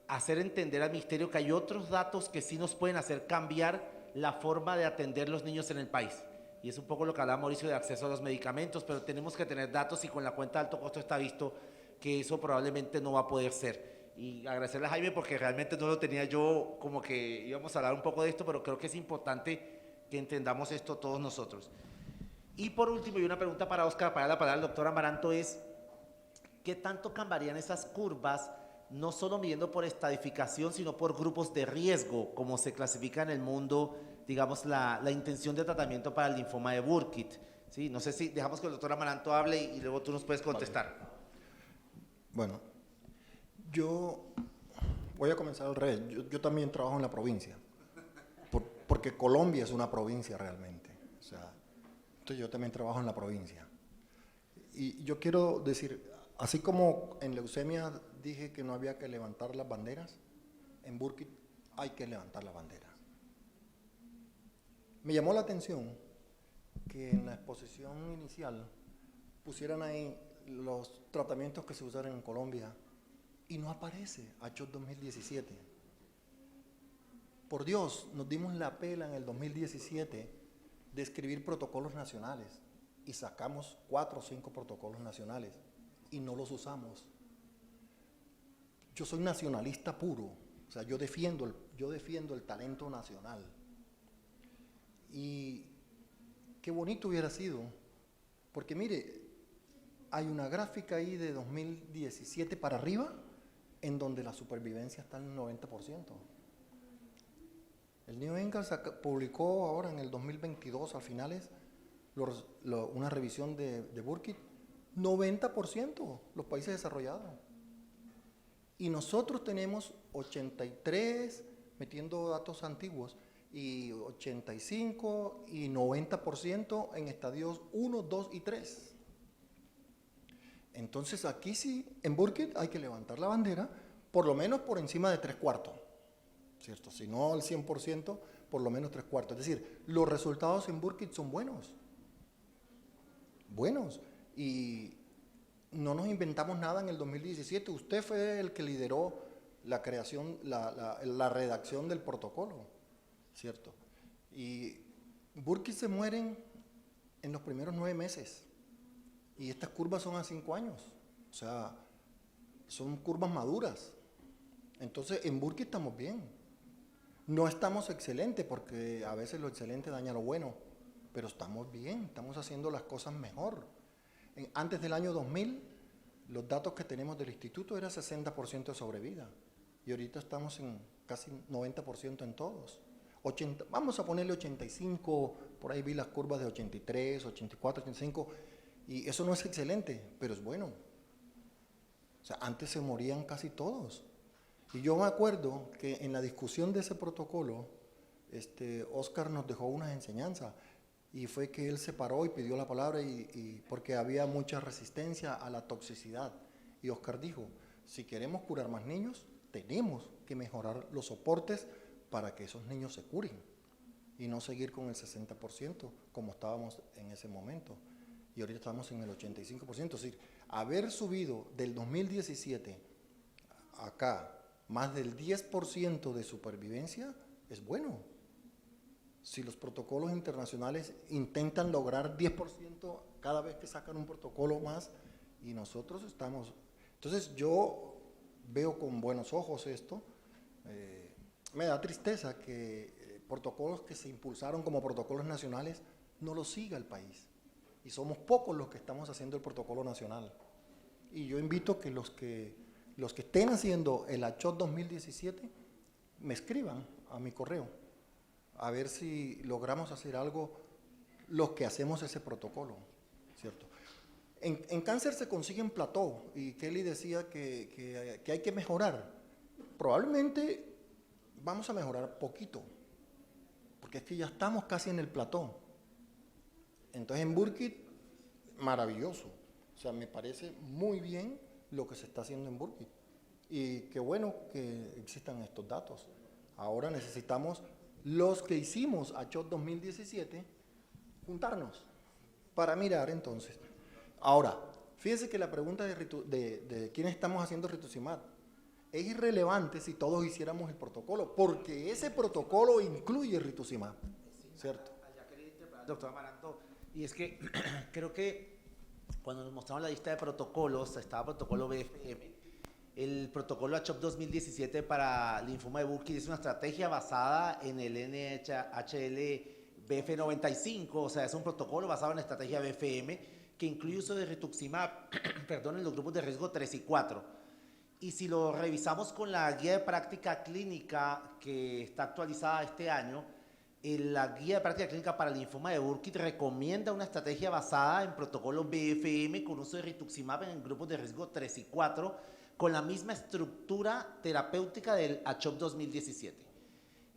hacer entender al ministerio que hay otros datos que sí nos pueden hacer cambiar la forma de atender los niños en el país. Y es un poco lo que hablaba Mauricio de acceso a los medicamentos, pero tenemos que tener datos, y con la cuenta de alto costo está visto que eso probablemente no va a poder ser. Y agradecerle a Jaime porque realmente no lo tenía yo, como que íbamos a hablar un poco de esto, pero creo que es importante que entendamos esto todos nosotros. Y por último, y una pregunta para Oscar, para la palabra al doctor Amaranto, es ¿qué tanto cambiarían esas curvas, no solo midiendo por estadificación, sino por grupos de riesgo, como se clasifica en el mundo, digamos, la intención de tratamiento para el linfoma de Burkitt? ¿Sí? No sé si dejamos que el doctor Amaranto hable y luego tú nos puedes contestar. Vale. Bueno, yo voy a comenzar al revés. Yo también trabajo en la provincia, porque Colombia es una provincia realmente. O sea, entonces yo también trabajo en la provincia. Y yo quiero decir, así como en leucemia dije que no había que levantar las banderas, en Burkitt hay que levantar las banderas. Me llamó la atención que en la exposición inicial pusieran ahí los tratamientos que se usaron en Colombia y no aparece ACHOP 2017. Por Dios, nos dimos la pela en el 2017 de escribir protocolos nacionales y sacamos 4 o 5 protocolos nacionales y no los usamos. Yo soy nacionalista puro, o sea, yo defiendo el talento nacional. Y qué bonito hubiera sido, porque mire, hay una gráfica ahí de 2017 para arriba en donde la supervivencia está en el 90%. El New England publicó ahora en el 2022, al finales, una revisión de Burkitt, 90% los países desarrollados. Y nosotros tenemos 83, metiendo datos antiguos, y 85 y 90% en estadios 1, 2 y 3. Entonces aquí sí, en Burkitt hay que levantar la bandera, por lo menos por encima de 3/4, ¿cierto? Si no al 100%, por lo menos 3/4. Es decir, los resultados en Burkitt son buenos. Buenos. Y no nos inventamos nada en el 2017. Usted fue el que lideró la creación, la redacción del protocolo, ¿cierto? Y Burkitt se mueren en los primeros 9 meses. Y estas curvas son a 5 años. O sea, son curvas maduras. Entonces, en Burkitt estamos bien. No estamos excelentes, porque a veces lo excelente daña lo bueno, pero estamos bien, estamos haciendo las cosas mejor. Antes del año 2000, los datos que tenemos del instituto era 60% de sobrevida, y ahorita estamos en casi 90% en todos. Vamos a ponerle 85, por ahí vi las curvas de 83, 84, 85, y eso no es excelente, pero es bueno. O sea, antes se morían casi todos. Y yo me acuerdo que en la discusión de ese protocolo, Oscar nos dejó unas enseñanzas, y fue que él se paró y pidió la palabra porque había mucha resistencia a la toxicidad. Y Oscar dijo, si queremos curar más niños, tenemos que mejorar los soportes para que esos niños se curen. y no seguir con el 60% como estábamos en ese momento. Y ahorita estamos en el 85%. Es decir, haber subido del 2017 acá más del 10% de supervivencia es bueno. Si los protocolos internacionales intentan lograr 10% cada vez que sacan un protocolo más, y nosotros estamos... Entonces yo veo con buenos ojos esto. Me da tristeza que protocolos que se impulsaron como protocolos nacionales no los siga el país. Y somos pocos los que estamos haciendo el protocolo nacional. Y yo invito que los que estén haciendo el ACHOT 2017 me escriban a mi correo, a ver si logramos hacer algo los que hacemos ese protocolo, ¿cierto? En cáncer se consiguen plató, y Kelly decía que hay que mejorar. Probablemente vamos a mejorar poquito, porque es que ya estamos casi en el plató. Entonces en Burkitt, maravilloso. O sea, me parece muy bien lo que se está haciendo en Burkitt. Y qué bueno que existan estos datos. Ahora necesitamos los que hicimos ACHOT 2017 juntarnos para mirar entonces. Ahora, fíjense que la pregunta de quiénes estamos haciendo rituximab es irrelevante si todos hiciéramos el protocolo, porque ese protocolo incluye rituximab, ¿cierto? Doctor Amaranto, y es que creo que cuando nos mostraron la lista de protocolos, estaba protocolo BFM, el protocolo ACHOT 2017 para linfoma de Burkitt es una estrategia basada en el NHL BF95, o sea, es un protocolo basado en la estrategia BFM que incluye uso de rituximab, perdón, en los grupos de riesgo 3 y 4. Y si lo revisamos con la guía de práctica clínica que está actualizada este año, la guía de práctica clínica para el linfoma de Burkitt recomienda una estrategia basada en protocolo BFM con uso de rituximab en grupos de riesgo 3 y 4, con la misma estructura terapéutica del ACHOT 2017.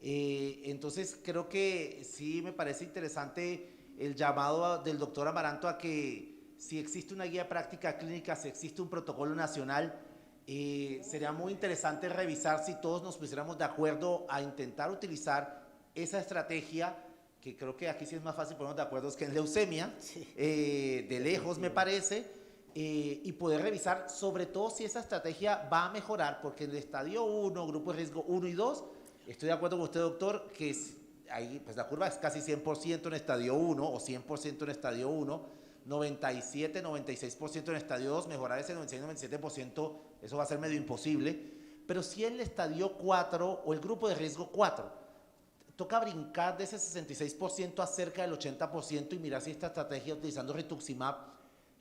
Entonces creo que sí me parece interesante el llamado del doctor Amaranto a que si existe una guía de práctica clínica, si existe un protocolo nacional, sería muy interesante revisar si todos nos pusiéramos de acuerdo a intentar utilizar esa estrategia, que creo que aquí sí es más fácil ponernos de acuerdo, es que en leucemia, sí. De lejos me parece, y poder revisar sobre todo si esa estrategia va a mejorar, porque en el estadio 1, grupo de riesgo 1 y 2, estoy de acuerdo con usted, doctor, que ahí pues la curva es casi 100% en estadio 1 o 100% en estadio 1, 97, 96% en estadio 2, mejorar ese 96-97%, eso va a ser medio imposible, pero si en el estadio 4 o el grupo de riesgo 4, toca brincar de ese 66% a cerca del 80% y mirar si esta estrategia utilizando rituximab,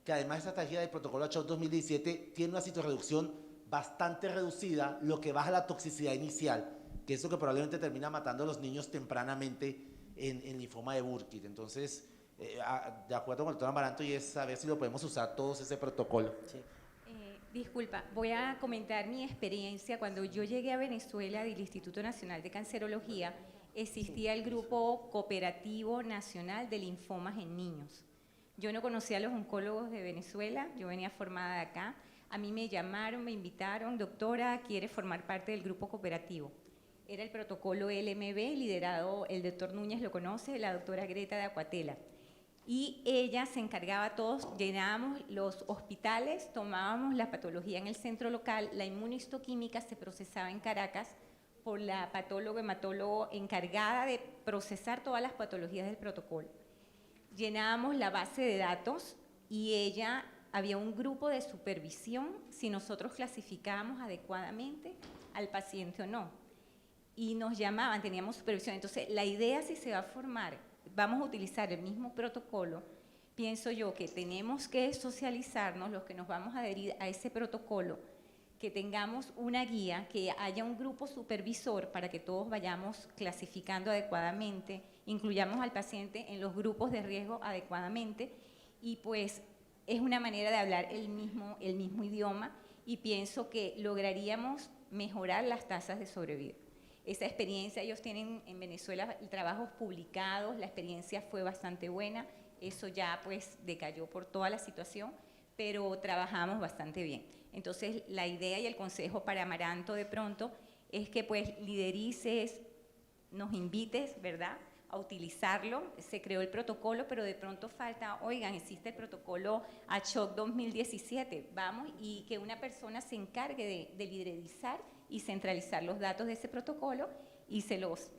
que además esta estrategia del protocolo ACHOT 2017 tiene una citorreducción bastante reducida, lo que baja la toxicidad inicial, que es lo que probablemente termina matando a los niños tempranamente en linfoma de Burkitt. Entonces, de acuerdo con el doctor Amaranto, y es saber si lo podemos usar todos ese protocolo. Sí. Disculpa, voy a comentar mi experiencia. Cuando yo llegué a Venezuela del Instituto Nacional de Cancerología, existía el Grupo Cooperativo Nacional de Linfomas en Niños. Yo no conocía a los oncólogos de Venezuela, yo venía formada de acá. A mí me llamaron, me invitaron, doctora, ¿quiere formar parte del grupo cooperativo? Era el protocolo LMB, liderado, el doctor Núñez lo conoce, la doctora Greta de Acuatela. Y ella se encargaba, todos llenábamos los hospitales, tomábamos la patología en el centro local, la inmunohistoquímica se procesaba en Caracas por la patóloga hematólogo encargada de procesar todas las patologías del protocolo. Llenábamos la base de datos y ella, había un grupo de supervisión si nosotros clasificábamos adecuadamente al paciente o no. Y nos llamaban, teníamos supervisión. Entonces, la idea si se va a formar, vamos a utilizar el mismo protocolo, pienso yo que tenemos que socializarnos, los que nos vamos a adherir a ese protocolo, que tengamos una guía, que haya un grupo supervisor para que todos vayamos clasificando adecuadamente, incluyamos al paciente en los grupos de riesgo adecuadamente, y pues es una manera de hablar el mismo idioma, y pienso que lograríamos mejorar las tasas de sobrevida. Esa experiencia, ellos tienen en Venezuela trabajos publicados, la experiencia fue bastante buena, eso ya pues decayó por toda la situación, pero trabajamos bastante bien. Entonces la idea y el consejo para Amaranto de pronto es que pues liderices, nos invites, ¿verdad?, a utilizarlo. Se creó el protocolo, pero de pronto falta, oigan, existe el protocolo ACHOC 2017, vamos, y que una persona se encargue de liderizar y centralizar los datos de ese protocolo y se los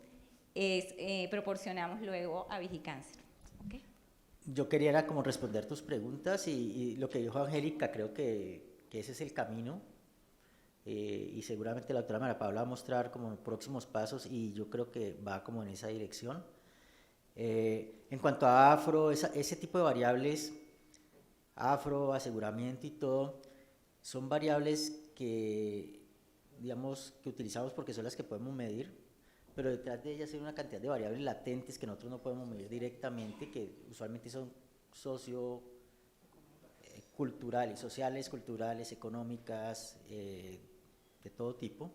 proporcionamos luego a Vigicáncer. ¿Okay? Yo quería era como responder tus preguntas y lo que dijo Angélica, creo que ese es el camino. Y seguramente la doctora María Paula va a mostrar como próximos pasos y yo creo que va como en esa dirección. En cuanto a afro, ese tipo de variables, afro, aseguramiento y todo, son variables que, digamos, que utilizamos porque son las que podemos medir, pero detrás de ellas hay una cantidad de variables latentes que nosotros no podemos medir directamente, que usualmente son culturales, sociales, culturales, económicas, de todo tipo.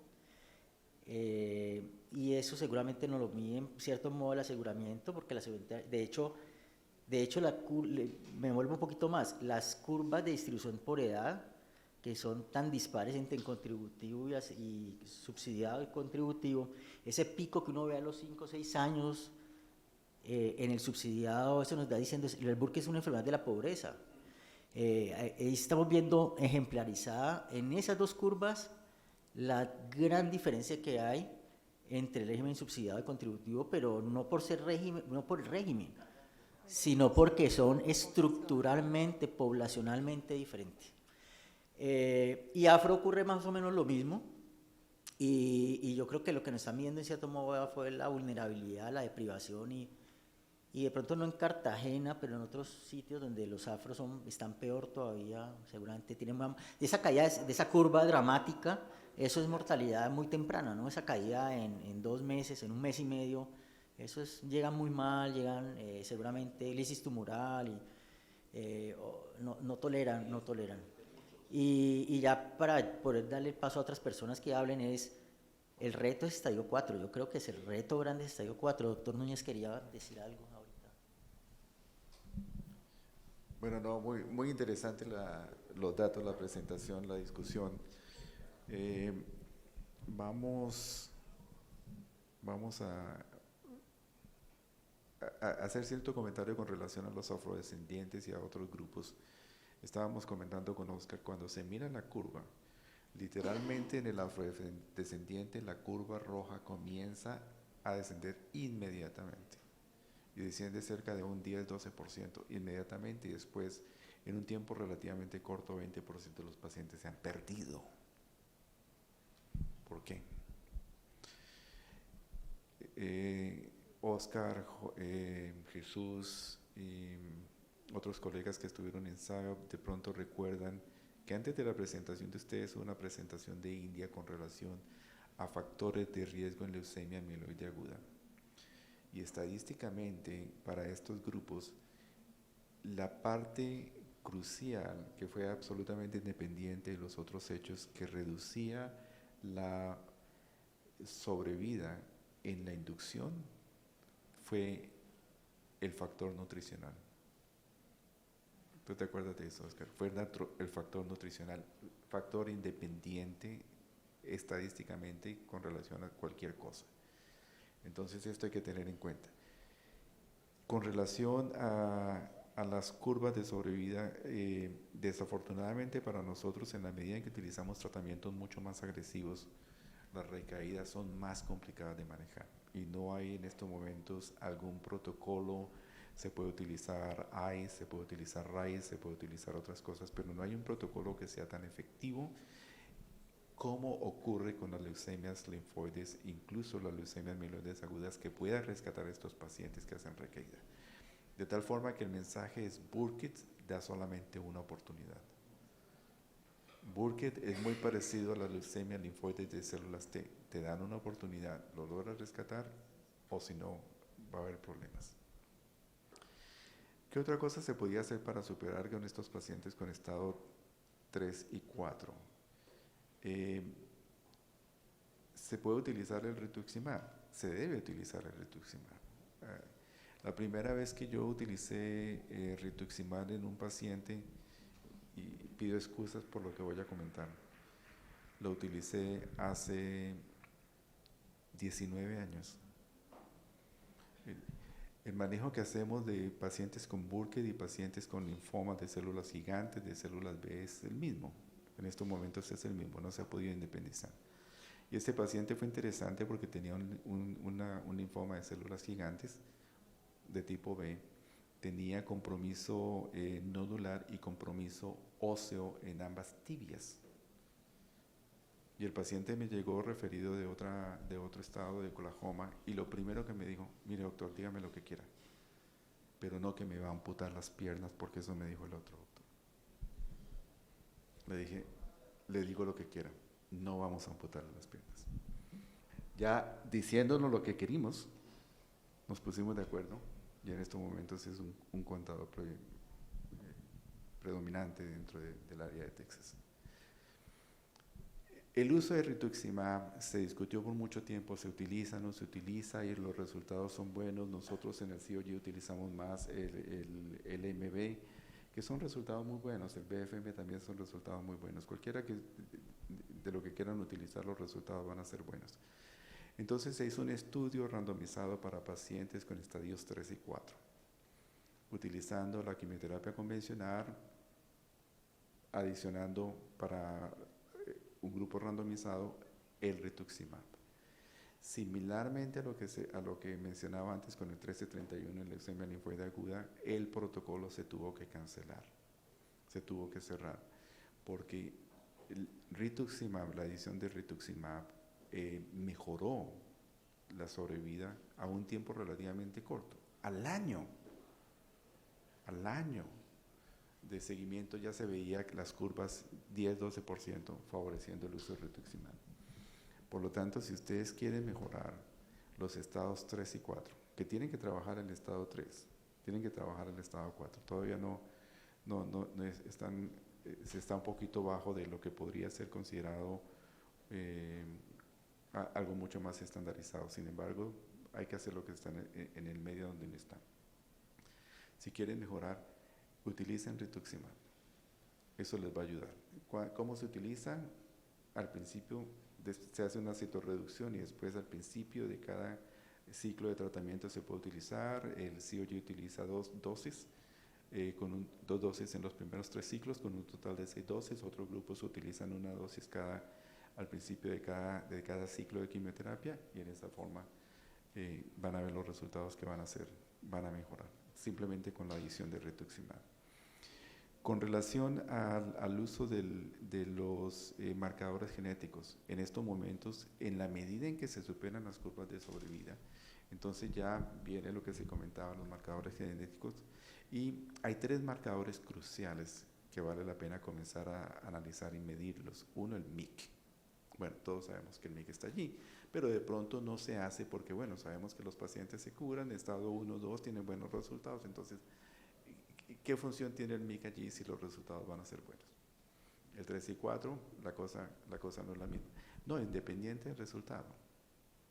Y eso seguramente nos lo mide en cierto modo el aseguramiento, porque de hecho me vuelvo un poquito más, las curvas de distribución por edad, que son tan dispares entre contributivo y subsidiado y contributivo, ese pico que uno ve a los 5 o 6 años en el subsidiado, eso nos está diciendo, el Burkitt es una enfermedad de la pobreza. Estamos viendo ejemplarizada en esas dos curvas la gran diferencia que hay entre el régimen subsidiado y contributivo, pero no por ser régimen, no por el régimen, sino porque son estructuralmente, poblacionalmente diferentes. Y afro ocurre más o menos lo mismo, y yo creo que lo que nos están viendo en cierto modo fue la vulnerabilidad, la deprivación y de pronto no en Cartagena, pero en otros sitios donde los afros están peor todavía, seguramente tienen esa caída, de esa curva dramática, eso es mortalidad muy temprana, ¿no? Esa caída en 2 meses, en 1 mes y medio, llegan muy mal, llegan seguramente lisis tumoral y no toleran. Y ya para poder darle paso a otras personas que hablen el reto es estadio 4, yo creo que es el reto grande de estadio 4. Doctor Núñez quería decir algo ahorita. Bueno, no, muy interesante los datos, la presentación, la discusión. Vamos a hacer cierto comentario con relación a los afrodescendientes y a otros grupos. Estábamos comentando con Oscar, cuando se mira la curva, literalmente en el afrodescendiente la curva roja comienza a descender inmediatamente y desciende cerca de un 10-12% inmediatamente, y después en un tiempo relativamente corto 20% de los pacientes se han perdido. ¿Por qué? Oscar, Jesús y otros colegas que estuvieron en SAGAP de pronto recuerdan que antes de la presentación de ustedes hubo una presentación de India con relación a factores de riesgo en leucemia mieloide aguda. Y estadísticamente para estos grupos, la parte crucial, que fue absolutamente independiente de los otros hechos, que reducía la sobrevida en la inducción, fue el factor nutricional. ¿Tú te acuerdas de eso, Oscar? Fue el factor nutricional, factor independiente estadísticamente con relación a cualquier cosa. Entonces esto hay que tener en cuenta. Con relación a las curvas de sobrevida, desafortunadamente para nosotros, en la medida en que utilizamos tratamientos mucho más agresivos, las recaídas son más complicadas de manejar y no hay en estos momentos algún protocolo. Se puede utilizar ICE, se puede utilizar RICE, se puede utilizar otras cosas, pero no hay un protocolo que sea tan efectivo como ocurre con las leucemias linfoides, incluso las leucemias mieloides agudas, que pueda rescatar a estos pacientes que hacen recaída. De tal forma que el mensaje es: Burkitt da solamente una oportunidad. Burkitt es muy parecido a las leucemias linfoides de células T. Te dan una oportunidad, lo logras rescatar, o si no, va a haber problemas. ¿Qué otra cosa se podía hacer para superar con estos pacientes con estado 3 y 4? Se puede utilizar el rituximab, se debe utilizar el rituximab. La primera vez que yo utilicé rituximab en un paciente, y pido excusas por lo que voy a comentar, lo utilicé hace 19 años. El manejo que hacemos de pacientes con Burkitt y pacientes con linfomas de células gigantes, de células B, es el mismo. En estos momentos es el mismo, no se ha podido independizar. Y este paciente fue interesante porque tenía un linfoma de células gigantes de tipo B, tenía compromiso nodular y compromiso óseo en ambas tibias. Y el paciente me llegó referido de otro estado de Oklahoma y lo primero que me dijo, mire doctor, dígame lo que quiera, pero no que me va a amputar las piernas porque eso me dijo el otro doctor. Le dije, le digo lo que quiera, no vamos a amputarle las piernas. Ya diciéndonos lo que querimos, nos pusimos de acuerdo y en estos momentos es un contador predominante dentro del área de Texas. El uso de rituximab se discutió por mucho tiempo, se utiliza, no se utiliza y los resultados son buenos. Nosotros en el COG utilizamos más el MB, que son resultados muy buenos, el BFM también son resultados muy buenos. Cualquiera de lo que quieran utilizar, los resultados van a ser buenos. Entonces se hizo un estudio randomizado para pacientes con estadios 3 y 4, utilizando la quimioterapia convencional, adicionando para un grupo randomizado el rituximab. Similarmente a lo que mencionaba antes con el 1331 en leucemia linfoide aguda, el protocolo se tuvo que cancelar, se tuvo que cerrar, porque el rituximab, la adición de rituximab, mejoró la sobrevida a un tiempo relativamente corto, al año de seguimiento ya se veía que las curvas 10-12% favoreciendo el uso de rituximab. Por lo tanto, si ustedes quieren mejorar los estados 3 y 4, que tienen que trabajar en el estado 3, tienen que trabajar en el estado 4, todavía se está un poquito bajo de lo que podría ser considerado algo mucho más estandarizado. Sin embargo, hay que hacer lo que está en el medio donde están. Si quieren mejorar, utilicen rituximab. Eso les va a ayudar. ¿Cómo se utiliza? Al principio se hace una citorreducción y después al principio de cada ciclo de tratamiento se puede utilizar. El COG utiliza 2 dosis, con 2 dosis en los primeros 3 ciclos, con un total de 6 dosis. Otros grupos utilizan 1 dosis al principio de cada ciclo de quimioterapia y en esa forma van a ver los resultados que van a mejorar, simplemente con la adición de rituximab. Con relación al uso de los marcadores genéticos, en estos momentos, en la medida en que se superan las curvas de sobrevida, entonces ya viene lo que se comentaba, los marcadores genéticos, y hay 3 marcadores cruciales que vale la pena comenzar a analizar y medirlos. Uno, el MYC. Bueno, todos sabemos que el MYC está allí, pero de pronto no se hace porque, bueno, sabemos que los pacientes se curan, estado 1, 2, tienen buenos resultados, entonces, ¿qué función tiene el MYC allí si los resultados van a ser buenos? El 3 y 4, la cosa no es la misma. No, independiente del resultado.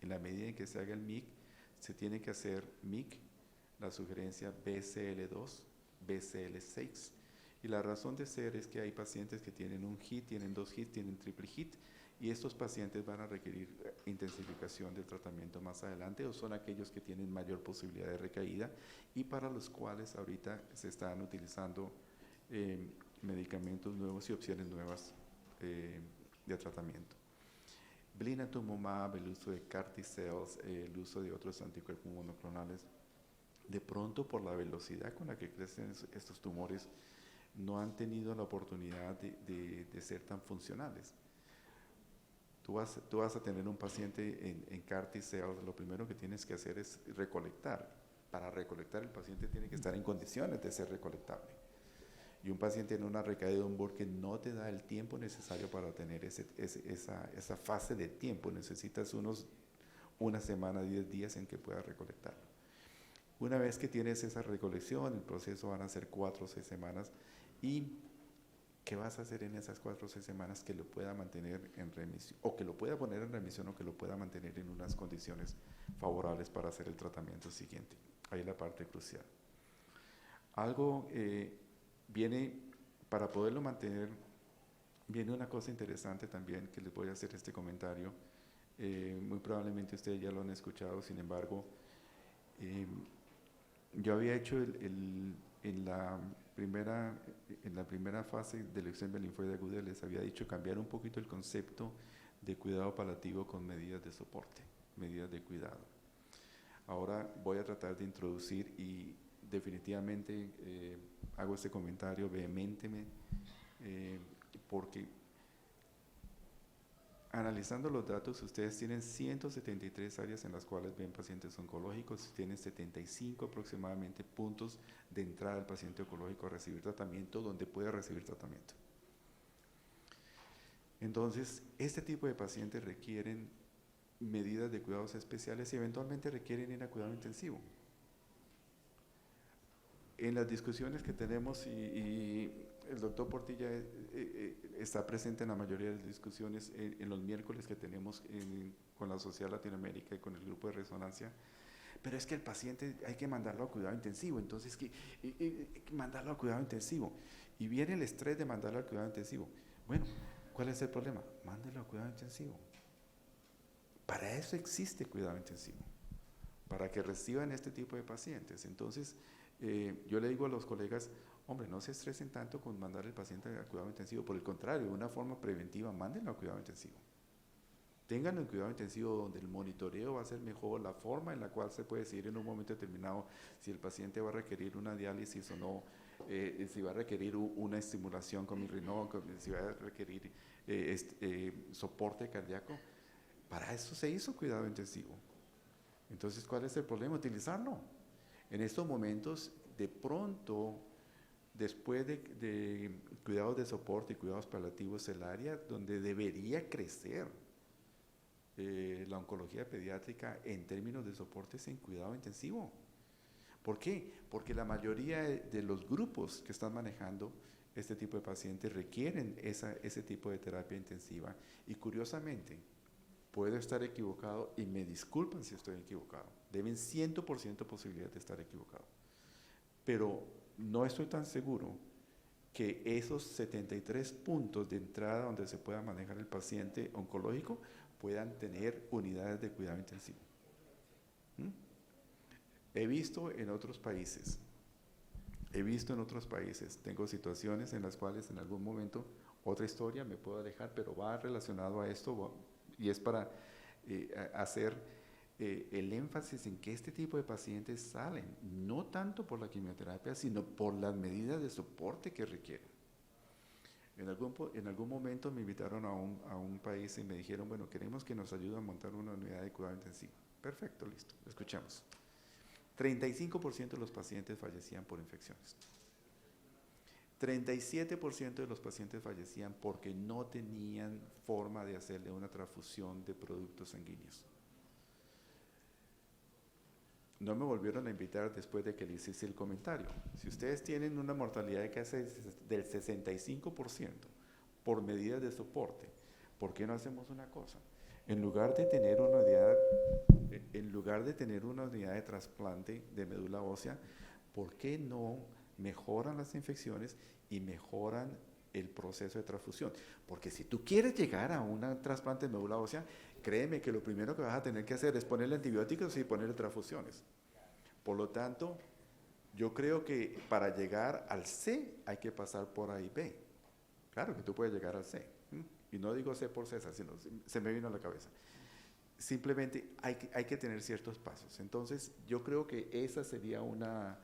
En la medida en que se haga el MYC, se tiene que hacer MYC, la sugerencia BCL2, BCL6. Y la razón de ser es que hay pacientes que tienen un hit, tienen 2 hits, tienen triple hit, y estos pacientes van a requerir intensificación del tratamiento más adelante o son aquellos que tienen mayor posibilidad de recaída y para los cuales ahorita se están utilizando medicamentos nuevos y opciones nuevas de tratamiento. Blinatumomab, el uso de CAR T-cells, el uso de otros anticuerpos monoclonales, de pronto por la velocidad con la que crecen estos tumores, no han tenido la oportunidad de ser tan funcionales. Tú vas a tener un paciente en CAR T-cells, lo primero que tienes que hacer es recolectar. Para recolectar, el paciente tiene que estar en condiciones de ser recolectable. Y un paciente en una recaída de un Burkitt no te da el tiempo necesario para tener esa fase de tiempo. Necesitas una semana, 10 días en que puedas recolectarlo. Una vez que tienes esa recolección, el proceso van a ser 4 o 6 semanas. ¿Y qué vas a hacer en esas 4 o 6 semanas que lo pueda mantener en remisión, o que lo pueda poner en remisión, o que lo pueda mantener en unas condiciones favorables para hacer el tratamiento siguiente? Ahí la parte crucial. Algo viene, para poderlo mantener, viene una cosa interesante también que les voy a hacer este comentario. Muy probablemente ustedes ya lo han escuchado, sin embargo, yo había hecho en la primera fase del leucemia de linfoide aguda, les había dicho cambiar un poquito el concepto de cuidado paliativo con medidas de soporte, medidas de cuidado. Ahora voy a tratar de introducir, y definitivamente hago este comentario vehementemente, porque analizando los datos, ustedes tienen 173 áreas en las cuales ven pacientes oncológicos, tienen 75 aproximadamente puntos de entrada del paciente oncológico a recibir tratamiento, donde puede recibir tratamiento. Entonces, este tipo de pacientes requieren medidas de cuidados especiales y eventualmente requieren ir a cuidado intensivo. En las discusiones que tenemos, y el doctor Portilla está presente en la mayoría de las discusiones en los miércoles que tenemos con la Sociedad Latinoamérica y con el grupo de resonancia, pero es que el paciente hay que mandarlo a cuidado intensivo, entonces mandarlo a cuidado intensivo, y viene el estrés de mandarlo a cuidado intensivo. Bueno, ¿cuál es el problema? Mándelo a cuidado intensivo. Para eso existe cuidado intensivo, para que reciban este tipo de pacientes. Entonces, yo le digo a los colegas, hombre, no se estresen tanto con mandar al paciente a cuidado intensivo, por el contrario, de una forma preventiva, mándenlo a cuidado intensivo. Ténganlo en cuidado intensivo donde el monitoreo va a ser mejor, la forma en la cual se puede decidir en un momento determinado si el paciente va a requerir una diálisis o no, si va a requerir una estimulación con mirrinol, si va a requerir soporte cardíaco. Para eso se hizo cuidado intensivo. Entonces, ¿cuál es el problema? Utilizarlo. En estos momentos, de pronto, después de cuidados de soporte y cuidados paliativos, el área donde debería crecer la oncología pediátrica en términos de soporte es en cuidado intensivo. ¿Por qué? Porque la mayoría de los grupos que están manejando este tipo de pacientes requieren ese tipo de terapia intensiva. Y curiosamente, puedo estar equivocado y me disculpan si estoy equivocado. Deben 100% posibilidad de estar equivocado. Pero no estoy tan seguro que esos 73 puntos de entrada donde se pueda manejar el paciente oncológico puedan tener unidades de cuidado intensivo. He visto en otros países, tengo situaciones en las cuales en algún momento, otra historia me puedo alejar, pero va relacionado a esto, y es para hacer el énfasis en que este tipo de pacientes salen, no tanto por la quimioterapia, sino por las medidas de soporte que requieren. En algún momento me invitaron a un país y me dijeron, bueno, queremos que nos ayuden a montar una unidad de cuidado intensivo. Perfecto, listo, escuchamos. 35% de los pacientes fallecían por infecciones. 37% de los pacientes fallecían porque no tenían forma de hacerle una transfusión de productos sanguíneos. No me volvieron a invitar después de que les hice el comentario. Si ustedes tienen una mortalidad de casi del 65% por medidas de soporte, ¿por qué no hacemos una cosa? En lugar de tener una unidad de trasplante de médula ósea, ¿por qué no mejoran las infecciones y mejoran el proceso de transfusión? Porque si tú quieres llegar a un trasplante de médula ósea, créeme que lo primero que vas a tener que hacer es ponerle antibióticos y ponerle transfusiones. Por lo tanto, yo creo que para llegar al C hay que pasar por A y B. Claro que tú puedes llegar al C. Y no digo C por César, sino se me vino a la cabeza. Simplemente hay que tener ciertos pasos. Entonces, yo creo que esa sería una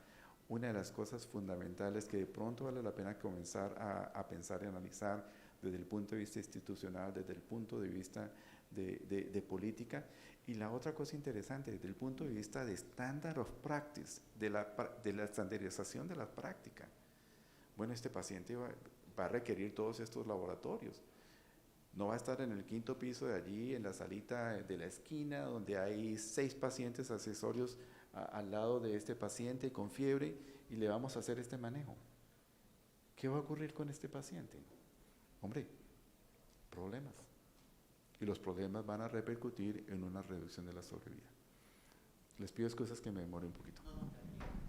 de las cosas fundamentales que de pronto vale la pena comenzar a pensar y analizar desde el punto de vista institucional, desde el punto de vista de política. Y la otra cosa interesante, desde el punto de vista de standard of practice, de la estandarización de la práctica. Bueno, este paciente va a requerir todos estos laboratorios. No va a estar en el quinto piso de allí, en la salita de la esquina, donde hay 6 pacientes accesorios al lado de este paciente con fiebre, y le vamos a hacer este manejo. ¿Qué va a ocurrir con este paciente? Hombre, problemas. Y los problemas van a repercutir en una reducción de la sobrevida. Les pido excusas que me demore un poquito.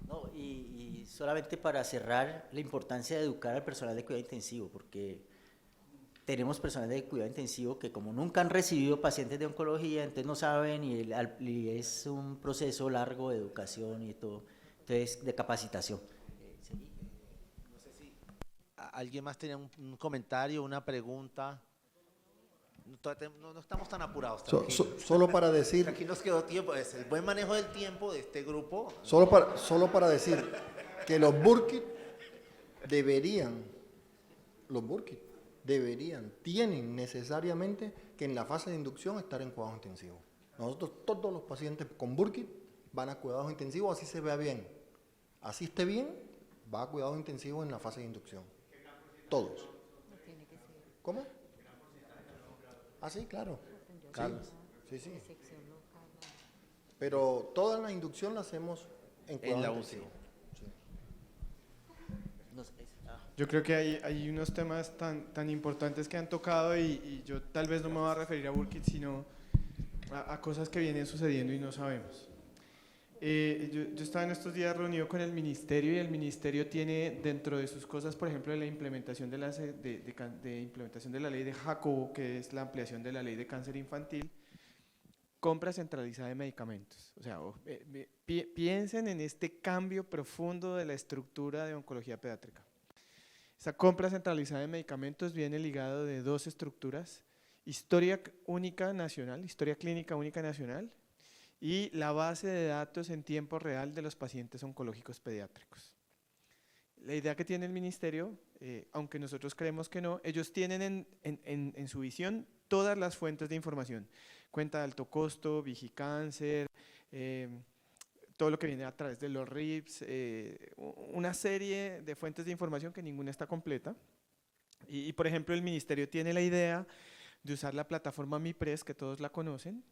No, y solamente para cerrar, la importancia de educar al personal de cuidado intensivo, porque tenemos personal de cuidado intensivo que como nunca han recibido pacientes de oncología, entonces no saben, y es un proceso largo de educación y todo. Entonces, de capacitación. No sé si alguien más tenía un comentario, una pregunta. No estamos tan apurados. Solo para decir, Aquí nos quedó tiempo. Es el buen manejo del tiempo de este grupo. solo para decir que los Burkitt tienen necesariamente que en la fase de inducción estar en cuidados intensivos. Nosotros, todos los pacientes con Burkitt van a cuidados intensivos, así se vea bien. Así esté bien, va a cuidados intensivos en la fase de inducción. Todos. ¿Cómo? Ah, sí, claro. Carlos. Sí. Pero toda la inducción la hacemos en En la cuidados UCI. intensivos. Yo creo que hay unos temas tan importantes que han tocado y yo tal vez no me voy a referir a Burkitt, sino a cosas que vienen sucediendo y no sabemos. Yo estaba en estos días reunido con el ministerio y el ministerio tiene dentro de sus cosas, por ejemplo, la implementación de implementación de la ley de Jacobo, que es la ampliación de la ley de cáncer infantil, compra centralizada de medicamentos. O sea, piensen en este cambio profundo de la estructura de oncología pediátrica. Esa compra centralizada de medicamentos viene ligado de dos estructuras: historia única nacional, historia clínica única nacional, y la base de datos en tiempo real de los pacientes oncológicos pediátricos. La idea que tiene el ministerio, aunque nosotros creemos que no, ellos tienen en su visión todas las fuentes de información: cuenta de alto costo, Vigicáncer, todo lo que viene a través de los RIPS, una serie de fuentes de información que ninguna está completa. Y por ejemplo, el ministerio tiene la idea de usar la plataforma MiPres, que todos la conocen,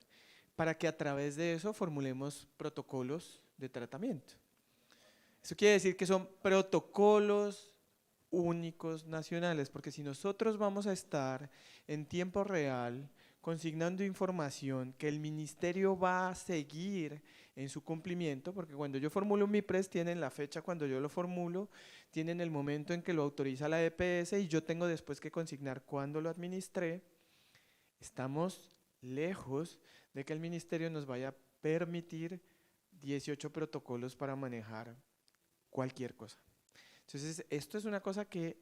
para que a través de eso formulemos protocolos de tratamiento. Eso quiere decir que son protocolos únicos nacionales, porque si nosotros vamos a estar en tiempo real consignando información que el ministerio va a seguir en su cumplimiento, porque cuando yo formulo un MiPres tienen la fecha cuando yo lo formulo, tienen el momento en que lo autoriza la EPS y yo tengo después que consignar cuándo lo administré. Estamos lejos de que el ministerio nos vaya a permitir 18 protocolos para manejar cualquier cosa. Entonces, esto es una cosa que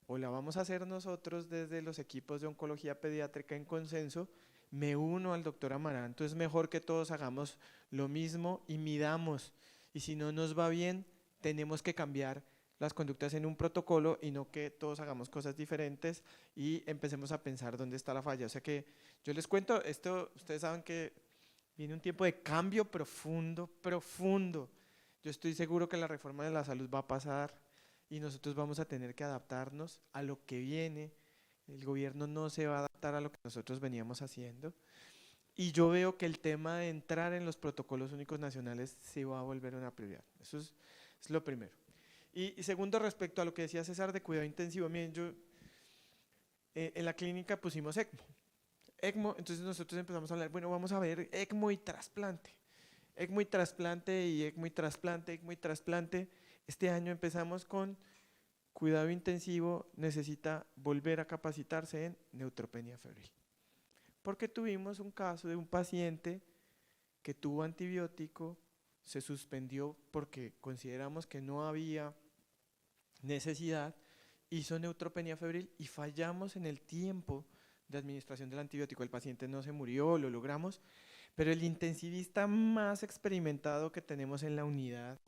o la vamos a hacer nosotros desde los equipos de oncología pediátrica en consenso. Me uno al doctor Amaranto, es mejor que todos hagamos lo mismo y midamos, y si no nos va bien, tenemos que cambiar las conductas en un protocolo y no que todos hagamos cosas diferentes y empecemos a pensar dónde está la falla. O sea que yo les cuento, esto ustedes saben que viene un tiempo de cambio profundo. Yo estoy seguro que la reforma de la salud va a pasar y nosotros vamos a tener que adaptarnos a lo que viene. El gobierno no se va a adaptar a lo que nosotros veníamos haciendo. Y yo veo que el tema de entrar en los protocolos únicos nacionales se va a volver una prioridad. Eso es lo primero. Y segundo, respecto a lo que decía César de cuidado intensivo, miren, yo en la clínica pusimos ECMO, entonces nosotros empezamos a hablar, bueno, vamos a ver ECMO y trasplante. ECMO y trasplante y ECMO y trasplante, ECMO y trasplante. Este año empezamos con cuidado intensivo, necesita volver a capacitarse en neutropenia febril. Porque tuvimos un caso de un paciente que tuvo antibiótico, se suspendió porque consideramos que no había necesidad, hizo neutropenia febril y fallamos en el tiempo de administración del antibiótico. El paciente no se murió, lo logramos, pero el intensivista más experimentado que tenemos en la unidad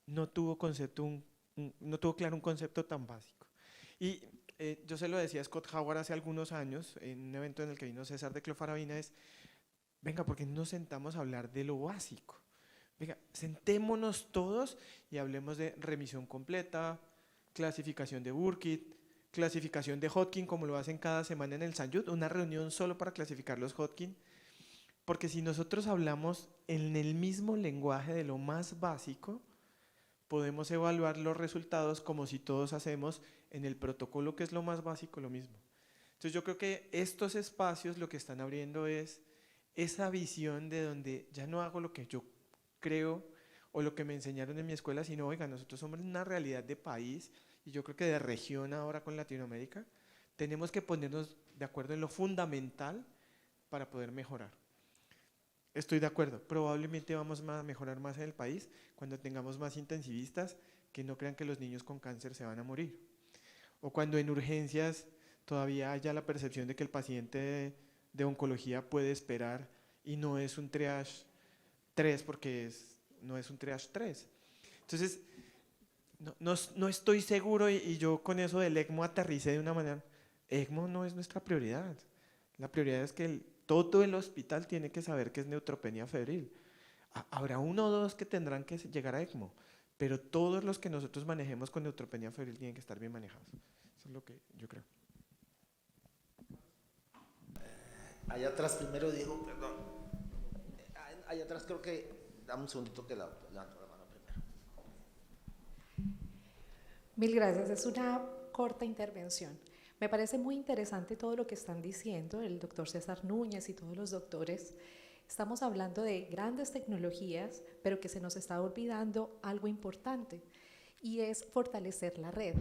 no tuvo claro un concepto tan básico. Y yo se lo decía a Scott Howard hace algunos años, en un evento en el que vino César de clofarabina, es, venga, ¿por qué no nos sentamos a hablar de lo básico? Venga, sentémonos todos y hablemos de remisión completa, clasificación de Burkitt, clasificación de Hodgkin, como lo hacen cada semana en el Sanyud, una reunión solo para clasificar los Hodgkin, porque si nosotros hablamos en el mismo lenguaje de lo más básico, podemos evaluar los resultados como si todos hacemos en el protocolo, que es lo más básico, lo mismo. Entonces yo creo que estos espacios lo que están abriendo es esa visión de donde ya no hago lo que yo creo o lo que me enseñaron en mi escuela, sino, oiga, nosotros somos una realidad de país y yo creo que de región ahora con Latinoamérica, tenemos que ponernos de acuerdo en lo fundamental para poder mejorar. estoy de acuerdo, probablemente vamos a mejorar más en el país cuando tengamos más intensivistas que no crean que los niños con cáncer se van a morir. O cuando en urgencias todavía haya la percepción de que el paciente de oncología puede esperar y no es un triage 3 porque no es un triage 3. Entonces, no estoy seguro y yo con eso del ECMO aterricé de una manera. ECMO no es nuestra prioridad. La prioridad es que todo el hospital tiene que saber que es neutropenia febril. Habrá 1 o 2 que tendrán que llegar a ECMO, pero todos los que nosotros manejemos con neutropenia febril tienen que estar bien manejados. Eso es lo que yo creo. Allá atrás primero, Diego, perdón. Allá atrás creo que, dame un segundito que levanto la mano primero. Mil gracias, es una corta intervención. Me parece muy interesante todo lo que están diciendo el doctor César Núñez y todos los doctores. Estamos hablando de grandes tecnologías, pero que se nos está olvidando algo importante, y es fortalecer la red.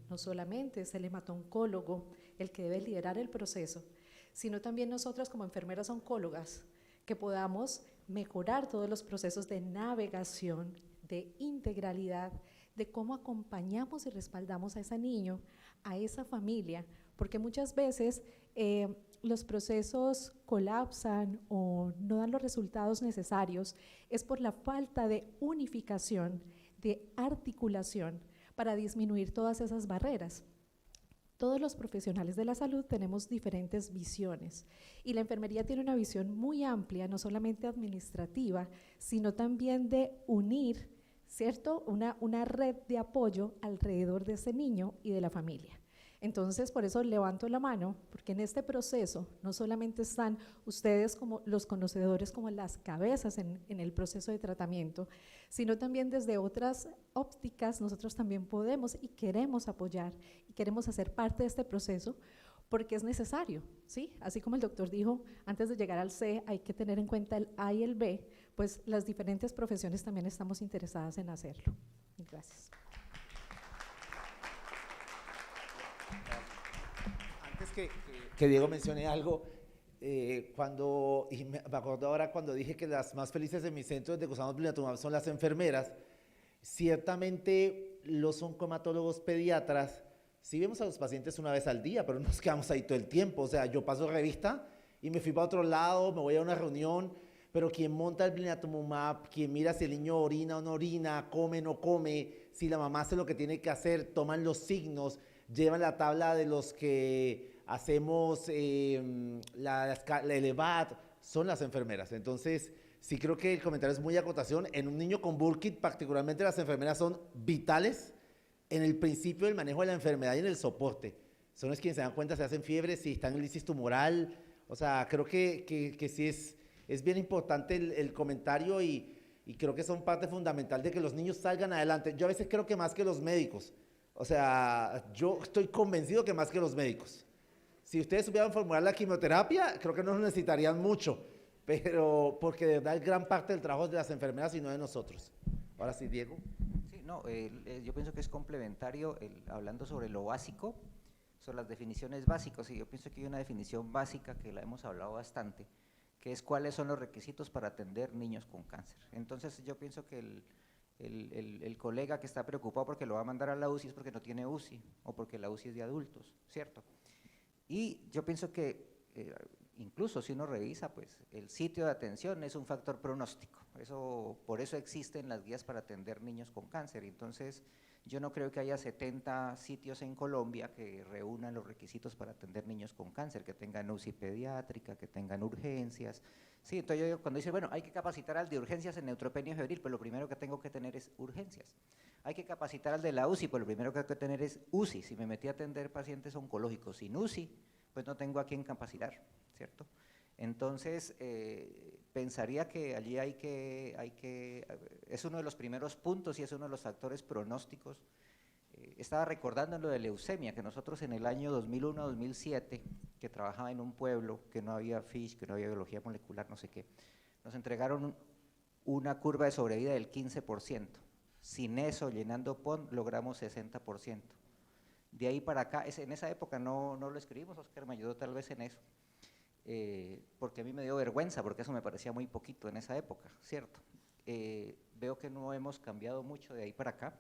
No solamente es el hematoncólogo el que debe liderar el proceso, sino también nosotras como enfermeras oncólogas, que podamos mejorar todos los procesos de navegación, de integralidad, de cómo acompañamos y respaldamos a ese niño, a esa familia, porque muchas veces los procesos colapsan o no dan los resultados necesarios, es por la falta de unificación, de articulación, para disminuir todas esas barreras. Todos los profesionales de la salud tenemos diferentes visiones y la enfermería tiene una visión muy amplia, no solamente administrativa, sino también de unir, ¿cierto?, una red de apoyo alrededor de ese niño y de la familia. Entonces, por eso levanto la mano, porque en este proceso no solamente están ustedes como los conocedores, como las cabezas en el proceso de tratamiento, sino también desde otras ópticas nosotros también podemos y queremos apoyar y queremos hacer parte de este proceso porque es necesario, ¿sí? Así como el doctor dijo, antes de llegar al C hay que tener en cuenta el A y el B, pues las diferentes profesiones también estamos interesadas en hacerlo. Gracias. Antes que Diego mencione algo, y me acuerdo ahora cuando dije que las más felices de mi centro de Gusano Blinatumab son las enfermeras, ciertamente los oncohematólogos pediatras, sí vemos a los pacientes una vez al día, pero no nos quedamos ahí todo el tiempo, o sea, yo paso revista y me fui para otro lado, me voy a una reunión, pero quien monta el blinatumomab, quien mira si el niño orina o no orina, come o no come, si la mamá hace lo que tiene que hacer, toman los signos, llevan la tabla de los que hacemos la ELEVAT, son las enfermeras. Entonces, sí creo que el comentario es muy acotación. En un niño con Burkitt, particularmente las enfermeras son vitales en el principio del manejo de la enfermedad y en el soporte. Son los quienes se dan cuenta si hacen fiebre, si están en lisis tumoral. O sea, creo que sí es bien importante el comentario y creo que son parte fundamental de que los niños salgan adelante. Yo a veces creo que más que los médicos. O sea, yo estoy convencido que más que los médicos. Si ustedes supieran formular la quimioterapia, creo que no necesitarían mucho, pero porque de verdad es gran parte del trabajo de las enfermeras y no de nosotros. Ahora sí, Diego. Sí, no, yo pienso que es complementario, hablando sobre lo básico, sobre las definiciones básicas, y yo pienso que hay una definición básica que la hemos hablado bastante, que es cuáles son los requisitos para atender niños con cáncer. Entonces yo pienso que el colega que está preocupado porque lo va a mandar a la UCI es porque no tiene UCI o porque la UCI es de adultos, ¿cierto? Y yo pienso que incluso si uno revisa, pues el sitio de atención es un factor pronóstico. Por eso existen las guías para atender niños con cáncer. Entonces, yo no creo que haya 70 sitios en Colombia que reúnan los requisitos para atender niños con cáncer, que tengan UCI pediátrica, que tengan urgencias. Sí, entonces yo cuando dice, bueno, hay que capacitar al de urgencias en neutropenia febril, pues lo primero que tengo que tener es urgencias. Hay que capacitar al de la UCI, pues lo primero que tengo que tener es UCI. Si me metí a atender pacientes oncológicos sin UCI, pues no tengo a quién capacitar, ¿cierto? Entonces, pensaría que allí es uno de los primeros puntos y es uno de los factores pronósticos. Estaba recordando en lo de leucemia, que nosotros en el año 2001-2007, que trabajaba en un pueblo, que no había FISH, que no había biología molecular, no sé qué, nos entregaron una curva de sobrevida del 15%. Sin eso, llenando PON, logramos 60%. De ahí para acá, en esa época no lo escribimos, Oscar me ayudó tal vez en eso. porque a mí me dio vergüenza, porque eso me parecía muy poquito en esa época, ¿cierto? Veo que no hemos cambiado mucho de ahí para acá.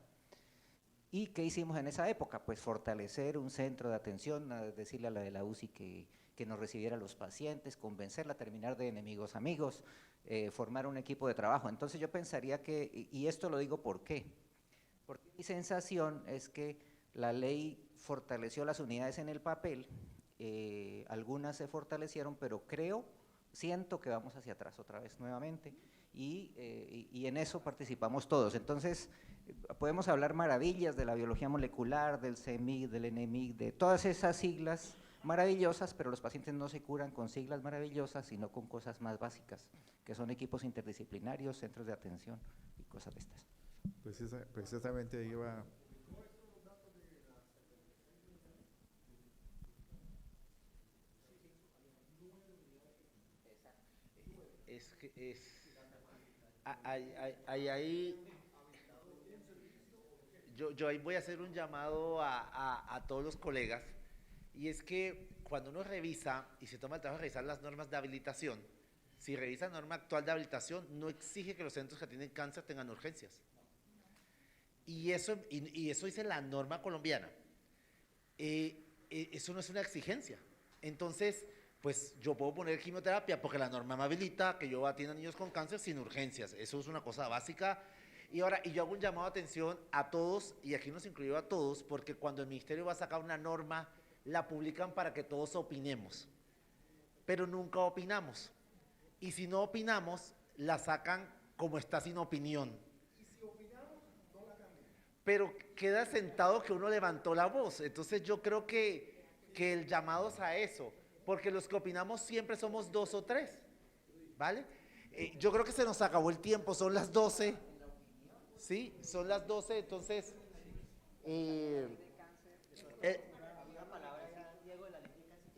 ¿Y qué hicimos en esa época? Pues fortalecer un centro de atención, decirle a la de la UCI que nos recibiera a los pacientes, convencerla a terminar de enemigos amigos, formar un equipo de trabajo. Entonces yo pensaría que, y esto lo digo ¿por qué? Porque mi sensación es que la ley fortaleció las unidades en el papel, algunas se fortalecieron, pero siento que vamos hacia atrás otra vez nuevamente, y en eso participamos todos. Entonces, podemos hablar maravillas de la biología molecular, del CEMIC, del NMIC, de todas esas siglas maravillosas, pero los pacientes no se curan con siglas maravillosas, sino con cosas más básicas, que son equipos interdisciplinarios, centros de atención y cosas de estas. Precisamente iba... Yo ahí voy a hacer un llamado a todos los colegas, y es que cuando uno revisa y se toma el trabajo de revisar las normas de habilitación, si revisa la norma actual de habilitación, no exige que los centros que tienen cáncer tengan urgencias. Y eso dice la norma colombiana. Eso no es una exigencia. Entonces, pues yo puedo poner quimioterapia porque la norma me habilita que yo atienda a niños con cáncer sin urgencias. Eso es una cosa básica. Y ahora, yo hago un llamado de atención a todos, y aquí nos incluyo a todos, porque cuando el ministerio va a sacar una norma, la publican para que todos opinemos, pero nunca opinamos. Y si no opinamos, la sacan como está sin opinión. Y si opinamos, no la cambian. Pero queda sentado que uno levantó la voz. Entonces yo creo que el llamado es a eso, porque los que opinamos siempre somos 2 o 3, ¿vale? Yo creo que se nos acabó el tiempo, son las 12. Sí, son las 12, entonces...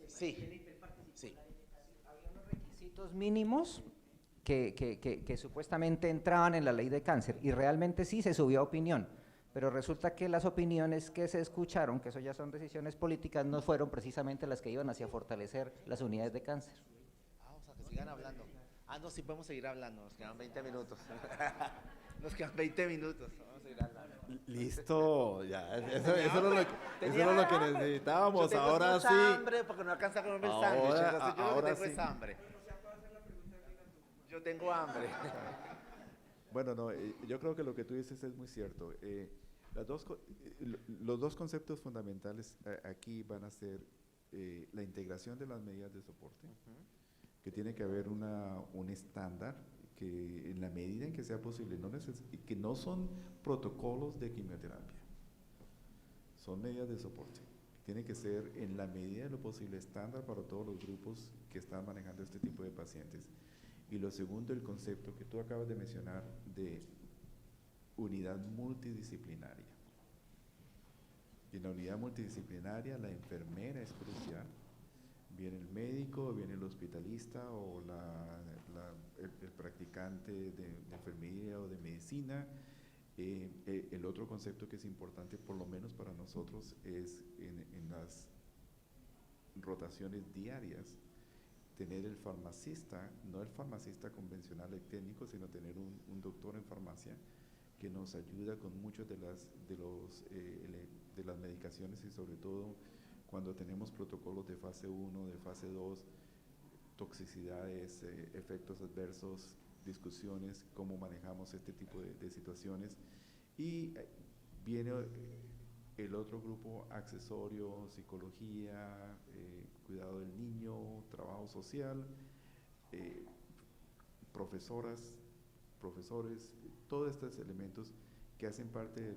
sí, sí. Había unos requisitos mínimos que supuestamente entraban en la ley de cáncer, y realmente sí se subió a opinión, pero resulta que las opiniones que se escucharon, que eso ya son decisiones políticas, no fueron precisamente las que iban hacia fortalecer las unidades de cáncer. Vamos a que sigan hablando. No, sí podemos seguir hablando, nos quedan 20 minutos. Nos quedan 20 minutos, vamos a seguir hablando. Listo, ya, eso es lo que necesitábamos. Yo tengo ahora mucha sí. hambre porque no alcanza a comerme el sándwich, entonces yo lo que tengo es hambre. Yo tengo hambre. Bueno, no, yo creo que lo que tú dices es muy cierto. Los dos conceptos fundamentales aquí van a ser la integración de las medidas de soporte, que tiene que haber un estándar que en la medida en que sea posible, que no son protocolos de quimioterapia, son medidas de soporte. Tiene que ser en la medida de lo posible estándar para todos los grupos que están manejando este tipo de pacientes. Y lo segundo, el concepto que tú acabas de mencionar de unidad multidisciplinaria. Y en la unidad multidisciplinaria la enfermera es crucial. Viene el médico, viene el hospitalista o el practicante de enfermería o de medicina. El otro concepto que es importante, por lo menos para nosotros, es en las rotaciones diarias, tener el farmacista, no el farmacista convencional y técnico, sino tener un doctor en farmacia que nos ayuda con muchas de las medicaciones, y sobre todo cuando tenemos protocolos de fase 1, de fase 2, toxicidades, efectos adversos, discusiones, cómo manejamos este tipo de situaciones. Y viene el otro grupo accesorio, psicología, cuidado del niño, trabajo social, profesores, todos estos elementos que hacen parte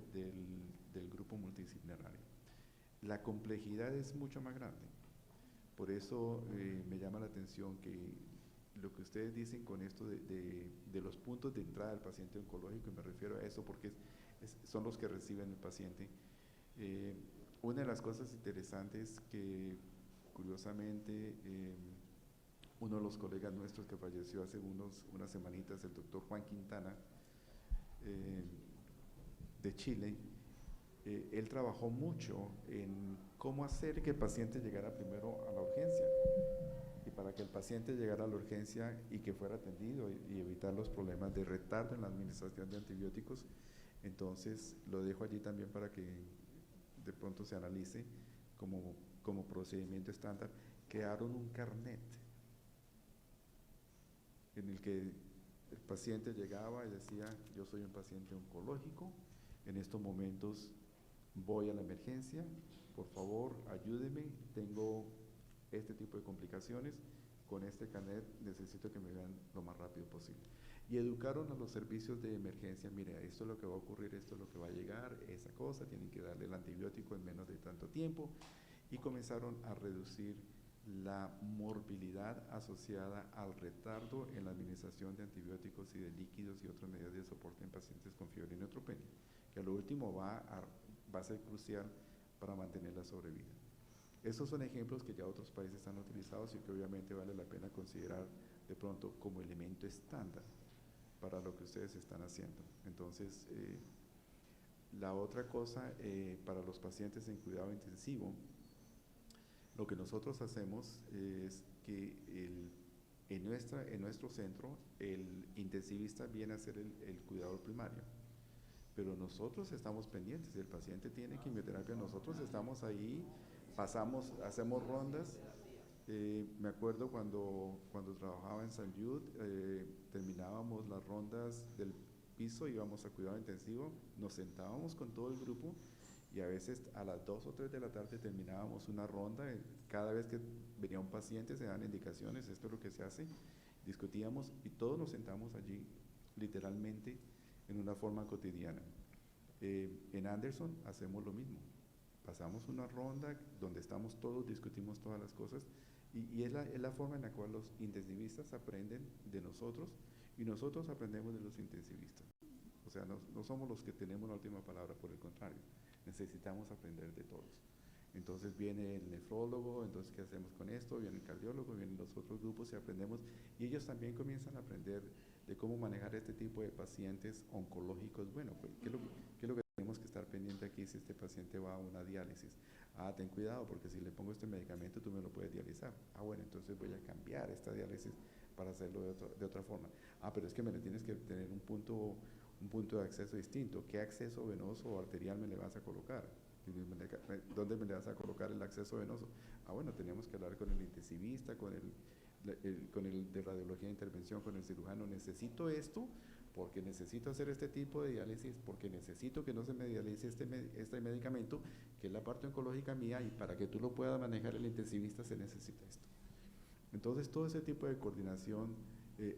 del grupo multidisciplinario. La complejidad es mucho más grande, por eso me llama la atención que lo que ustedes dicen con esto de los puntos de entrada del paciente oncológico, y me refiero a eso porque son los que reciben el paciente. Una de las cosas interesantes que curiosamente uno de los colegas nuestros que falleció hace unas semanitas, el doctor Juan Quintana, de Chile, él trabajó mucho en cómo hacer que el paciente llegara primero a la urgencia, y para que paciente llegara a la urgencia y que fuera atendido y evitar los problemas de retardo en la administración de antibióticos. Entonces lo dejo allí también para que de pronto se analice como procedimiento estándar. Crearon un carnet en el que el paciente llegaba y decía: yo soy un paciente oncológico, en estos momentos voy a la emergencia, por favor ayúdeme, tengo este tipo de complicaciones, con este carnet necesito que me vean lo más rápido posible. Y educaron a los servicios de emergencia: mire, esto es lo que va a ocurrir, esto es lo que va a llegar, esa cosa, tienen que darle el antibiótico en menos de tanto tiempo, y comenzaron a reducir la morbilidad asociada al retardo en la administración de antibióticos y de líquidos y otras medidas de soporte en pacientes con fiebre y neutropenia, que a lo último va a ser crucial para mantener la sobrevida. Estos son ejemplos que ya otros países han utilizado y que obviamente vale la pena considerar de pronto como elemento estándar para lo que ustedes están haciendo. Entonces, la otra cosa, para los pacientes en cuidado intensivo, lo que nosotros hacemos es que en nuestro centro el intensivista viene a ser el cuidador primario, pero nosotros estamos pendientes. Si el paciente tiene quimioterapia, nosotros estamos ahí, hacemos rondas. Me acuerdo cuando trabajaba en St. Jude, terminábamos las rondas del piso, íbamos a cuidado intensivo, nos sentábamos con todo el grupo y a veces a las 2 o 3 de la tarde terminábamos una ronda. Cada vez que venía un paciente se daban indicaciones: esto es lo que se hace, discutíamos y todos nos sentamos allí literalmente en una forma cotidiana. En Anderson hacemos lo mismo, pasamos una ronda donde estamos todos, discutimos todas las cosas y es la forma en la cual los intensivistas aprenden de nosotros y nosotros aprendemos de los intensivistas. O sea, no somos los que tenemos la última palabra, por el contrario, necesitamos aprender de todos. Entonces viene el nefrólogo, entonces ¿qué hacemos con esto? Viene el cardiólogo, vienen los otros grupos y aprendemos, y ellos también comienzan a aprender de cómo manejar este tipo de pacientes oncológicos. Bueno, pues, ¿qué es lo que tenemos que estar pendiente aquí si este paciente va a una diálisis? Ten cuidado, porque si le pongo este medicamento tú me lo puedes dializar. Bueno, entonces voy a cambiar esta diálisis para hacerlo de otra forma. Pero es que me le tienes que tener un punto de acceso distinto. ¿Qué acceso venoso o arterial me le vas a colocar? ¿Dónde me le vas a colocar el acceso venoso? Bueno, tenemos que hablar con el intensivista, con el de radiología de intervención, con el cirujano. Necesito esto porque necesito hacer este tipo de diálisis, porque necesito que no se me dialice este medicamento, que es la parte oncológica mía, y para que tú lo puedas manejar el intensivista se necesita esto. Entonces todo ese tipo de coordinación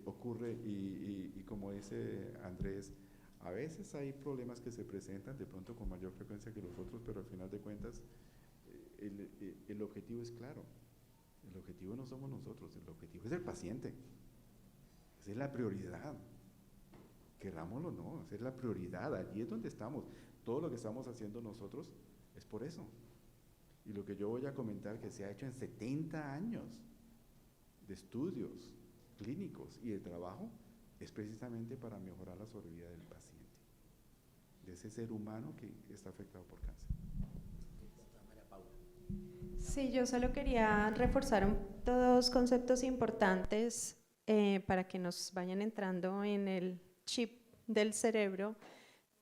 ocurre y como dice Andrés, a veces hay problemas que se presentan de pronto con mayor frecuencia que los otros, pero al final de cuentas el objetivo es claro. El objetivo no somos nosotros, el objetivo es el paciente. Esa es la prioridad. Querámoslo o no, esa es la prioridad. Allí es donde estamos. Todo lo que estamos haciendo nosotros es por eso. Y lo que yo voy a comentar que se ha hecho en 70 años de estudios clínicos y de trabajo es precisamente para mejorar la sobrevida del paciente, de ese ser humano que está afectado por cáncer. Sí, yo solo quería reforzar dos conceptos importantes para que nos vayan entrando en el chip del cerebro,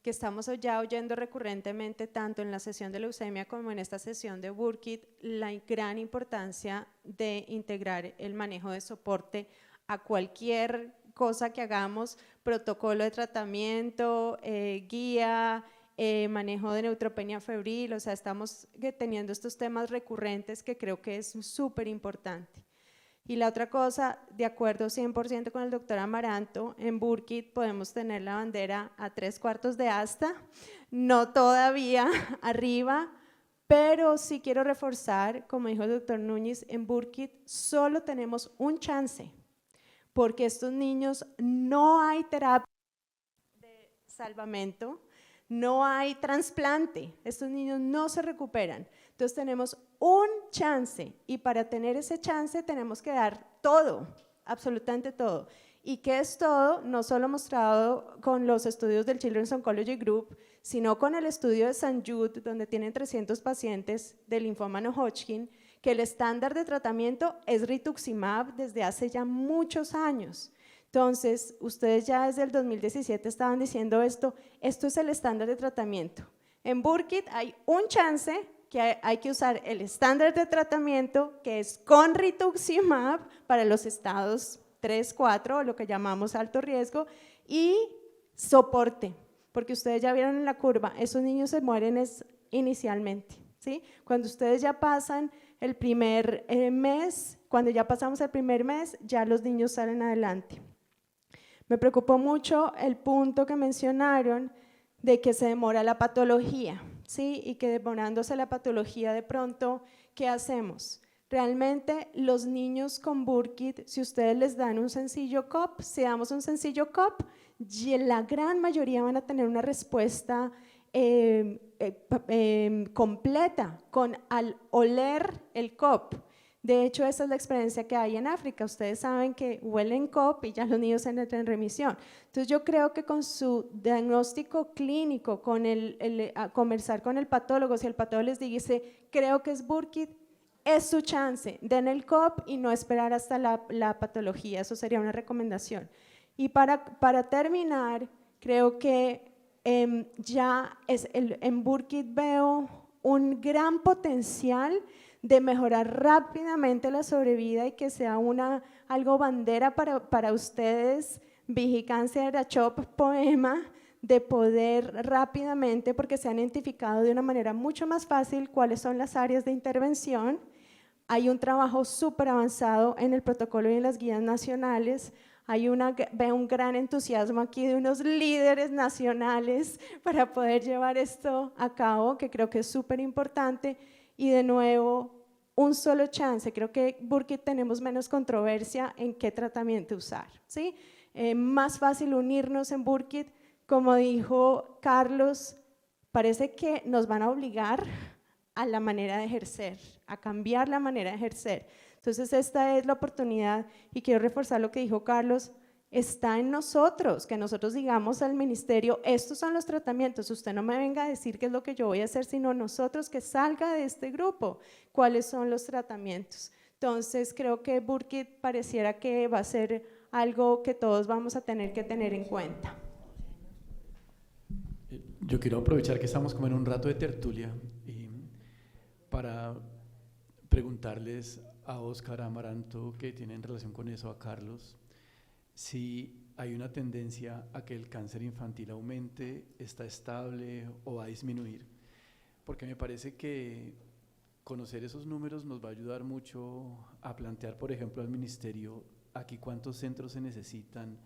que estamos ya oyendo recurrentemente tanto en la sesión de leucemia como en esta sesión de Burkitt, la gran importancia de integrar el manejo de soporte a cualquier cosa que hagamos, protocolo de tratamiento, guía, manejo de neutropenia febril. O sea, estamos teniendo estos temas recurrentes que creo que es súper importante. Y la otra cosa, de acuerdo 100% con el doctor Amaranto, en Burkitt podemos tener la bandera a 3/4 de asta, no todavía arriba, pero sí quiero reforzar, como dijo el doctor Núñez, en Burkitt solo tenemos un chance, porque estos niños no hay terapia de salvamento, no hay trasplante, estos niños no se recuperan. Entonces tenemos un chance y para tener ese chance tenemos que dar todo, absolutamente todo. ¿Y qué es todo? No solo mostrado con los estudios del Children's Oncology Group, sino con el estudio de St. Jude, donde tienen 300 pacientes de linfoma no Hodgkin, que el estándar de tratamiento es rituximab desde hace ya muchos años. Entonces, ustedes ya desde el 2017 estaban diciendo esto es el estándar de tratamiento. En Burkitt hay un chance que hay que usar el estándar de tratamiento que es con rituximab para los estados 3, 4, o lo que llamamos alto riesgo, y soporte, porque ustedes ya vieron en la curva, esos niños se mueren inicialmente, ¿sí? Cuando ustedes ya pasan el primer mes, cuando ya pasamos el primer mes, ya los niños salen adelante. Me preocupó mucho el punto que mencionaron de que se demora la patología, ¿sí? Y que demorándose la patología de pronto, ¿qué hacemos? Realmente los niños con Burkitt, si ustedes les dan un sencillo COP, si damos un sencillo COP, la gran mayoría van a tener una respuesta completa al oler el COP. De hecho, esa es la experiencia que hay en África. Ustedes saben que huelen COP y ya los niños entran en remisión. Entonces, yo creo que con su diagnóstico clínico, con conversar con el patólogo, si el patólogo les dice, creo que es Burkitt, es su chance, den el COP y no esperar hasta la patología. Eso sería una recomendación. Y para terminar, creo que en Burkitt veo un gran potencial de mejorar rápidamente la sobrevida y que sea algo bandera para ustedes, Vigicáncer, Achop, Poema, de poder rápidamente, porque se han identificado de una manera mucho más fácil cuáles son las áreas de intervención. Hay un trabajo súper avanzado en el protocolo y en las guías nacionales. Veo un gran entusiasmo aquí de unos líderes nacionales para poder llevar esto a cabo, que creo que es súper importante. Y de nuevo, un solo chance. Creo que Burkitt tenemos menos controversia en qué tratamiento usar, ¿sí? Más fácil unirnos en Burkitt. Como dijo Carlos, parece que nos van a obligar a la manera de ejercer, a cambiar la manera de ejercer. Entonces, esta es la oportunidad, y quiero reforzar lo que dijo Carlos, está en nosotros, que nosotros digamos al ministerio, estos son los tratamientos, usted no me venga a decir qué es lo que yo voy a hacer, sino nosotros, que salga de este grupo, cuáles son los tratamientos. Entonces, creo que Burkitt pareciera que va a ser algo que todos vamos a tener que tener en cuenta. Yo quiero aprovechar que estamos como en un rato de tertulia para preguntarles a Óscar, a Amaranto, que tienen relación con eso, a Carlos, si hay una tendencia a que el cáncer infantil aumente, está estable o va a disminuir, porque me parece que conocer esos números nos va a ayudar mucho a plantear, por ejemplo, al ministerio, aquí cuántos centros se necesitan,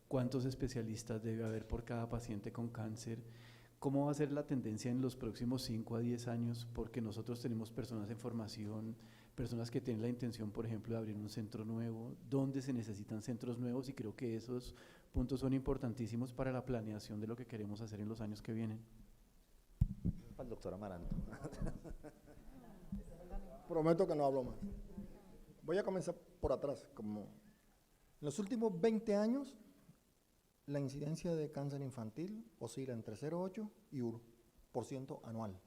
cuántos especialistas debe haber por cada paciente con cáncer, cómo va a ser la tendencia en los próximos 5 a 10 años, porque nosotros tenemos personas en formación, personas que tienen la intención, por ejemplo, de abrir un centro nuevo, dónde se necesitan centros nuevos, y creo que esos puntos son importantísimos para la planeación de lo que queremos hacer en los años que vienen. Para el doctor Amaranto. Prometo que no hablo más. Voy a comenzar por atrás. Como en los últimos 20 años, la incidencia de cáncer infantil oscila entre 0,8 y 1% anual.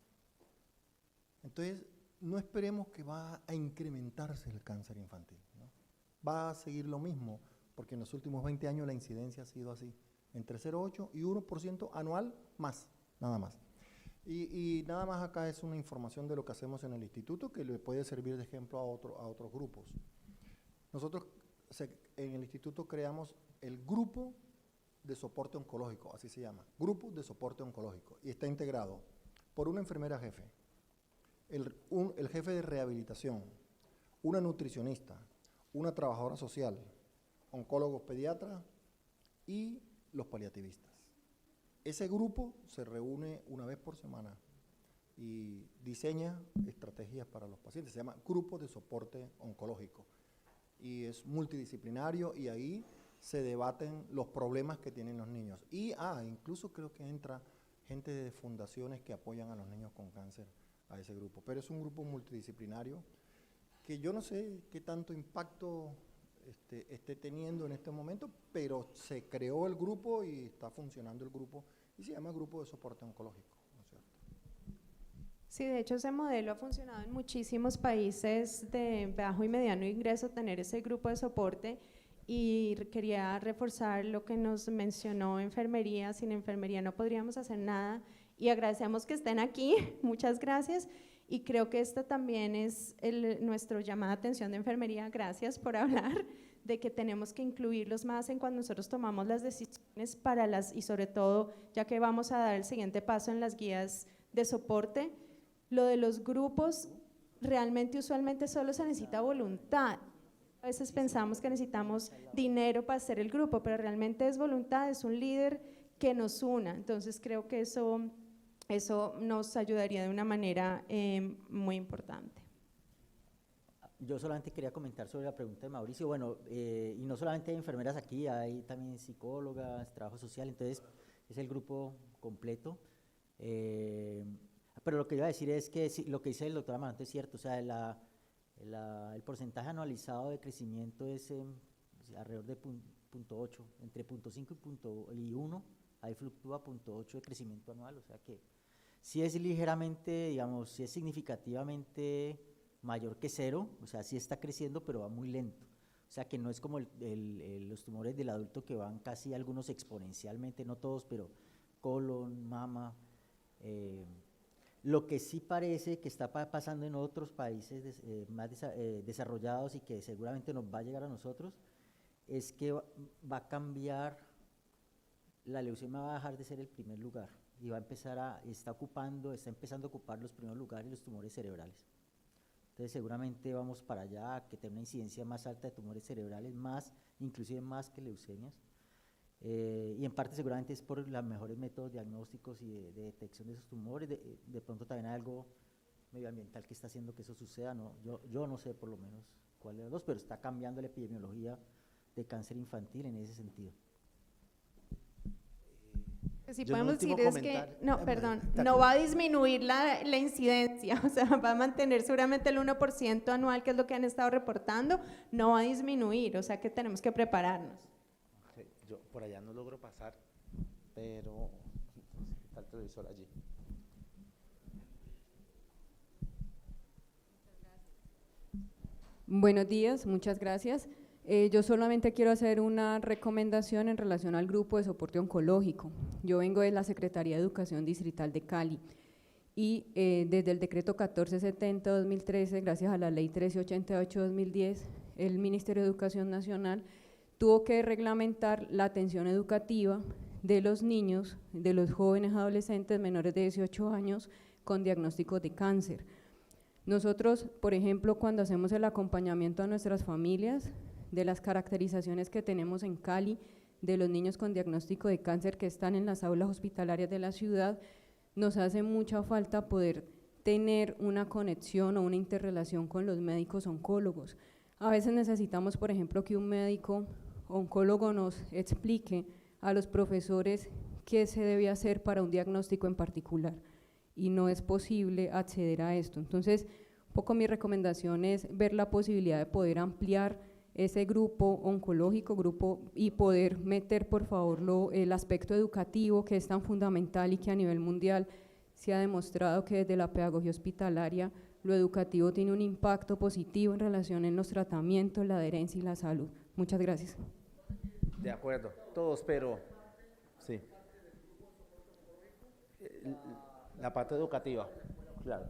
Entonces, no esperemos que va a incrementarse el cáncer infantil, ¿no? Va a seguir lo mismo, porque en los últimos 20 años la incidencia ha sido así, entre 0,8 y 1% anual más, nada más. Y nada más acá es una información de lo que hacemos en el instituto que le puede servir de ejemplo a otros grupos. Nosotros en el instituto creamos el grupo de soporte oncológico, así se llama, grupo de soporte oncológico, y está integrado por una enfermera jefe, el jefe de rehabilitación, una nutricionista, una trabajadora social, oncólogos pediatras y los paliativistas. Ese grupo se reúne una vez por semana y diseña estrategias para los pacientes. Se llama Grupo de Soporte Oncológico y es multidisciplinario, y ahí se debaten los problemas que tienen los niños. Y incluso creo que entra gente de fundaciones que apoyan a los niños con cáncer a ese grupo. Pero es un grupo multidisciplinario que yo no sé qué tanto impacto esté teniendo en este momento, pero se creó el grupo y está funcionando el grupo y se llama Grupo de Soporte Oncológico, ¿no es cierto? Sí, de hecho ese modelo ha funcionado en muchísimos países de bajo y mediano ingreso, tener ese grupo de soporte, y quería reforzar lo que nos mencionó enfermería. Sin enfermería no podríamos hacer nada y agradecemos que estén aquí, muchas gracias, y creo que esta también es nuestro llamado de atención de enfermería, gracias por hablar de que tenemos que incluirlos más en cuando nosotros tomamos las decisiones y sobre todo, ya que vamos a dar el siguiente paso en las guías de soporte. Lo de los grupos, realmente usualmente solo se necesita voluntad. A veces pensamos que necesitamos dinero para hacer el grupo, pero realmente es voluntad, es un líder que nos una. Entonces creo que eso nos ayudaría de una manera muy importante. Yo solamente quería comentar sobre la pregunta de Mauricio. Bueno, y no solamente hay enfermeras aquí, hay también psicólogas, trabajo social, entonces es el grupo completo. Pero lo que iba a decir es que lo que dice el doctor Amaranto es cierto, o sea, el porcentaje anualizado de crecimiento es alrededor de 0.8, entre 0.5 y 1, ahí fluctúa 0.8 de crecimiento anual, o sea que sí es ligeramente, digamos, sí es significativamente mayor que 0, o sea, sí está creciendo, pero va muy lento. O sea que no es como los tumores del adulto que van casi algunos exponencialmente, no todos, pero colon, mama. Lo que sí parece que está pasando en otros países más desarrollados y que seguramente nos va a llegar a nosotros, es que va a cambiar, la leucemia va a dejar de ser el primer lugar y va a empezar está empezando a ocupar los primeros lugares los tumores cerebrales. Entonces seguramente vamos para allá, que tenga una incidencia más alta de tumores cerebrales, inclusive más que leucemias. Y en parte seguramente es por los mejores métodos diagnósticos y de detección de esos tumores. De pronto también hay algo medioambiental que está haciendo que eso suceda, ¿no? Yo no sé por lo menos cuál de los dos, pero está cambiando la epidemiología de cáncer infantil en ese sentido. Si podemos decir es que, no va a disminuir la incidencia, o sea, va a mantener seguramente el 1% anual, que es lo que han estado reportando, no va a disminuir, o sea que tenemos que prepararnos. Yo por allá no logro pasar, pero está el televisor allí. Buenos días, muchas gracias. Yo solamente quiero hacer una recomendación en relación al grupo de soporte oncológico. Yo vengo de la Secretaría de Educación Distrital de Cali y desde el decreto 1470-2013, gracias a la ley 1388-2010, el Ministerio de Educación Nacional tuvo que reglamentar la atención educativa de los niños, de los jóvenes adolescentes menores de 18 años con diagnóstico de cáncer. Nosotros, por ejemplo, cuando hacemos el acompañamiento a nuestras familias, de las caracterizaciones que tenemos en Cali, de los niños con diagnóstico de cáncer que están en las aulas hospitalarias de la ciudad, nos hace mucha falta poder tener una conexión o una interrelación con los médicos oncólogos. A veces necesitamos, por ejemplo, que un médico oncólogo nos explique a los profesores qué se debe hacer para un diagnóstico en particular, y no es posible acceder a esto. Entonces, un poco mi recomendación es ver la posibilidad de poder ampliar ese grupo oncológico, y poder meter, por favor, el aspecto educativo, que es tan fundamental y que a nivel mundial se ha demostrado que desde la pedagogía hospitalaria lo educativo tiene un impacto positivo en relación en los tratamientos, la adherencia y la salud. Muchas gracias. De acuerdo, todos, pero sí. La parte educativa, claro.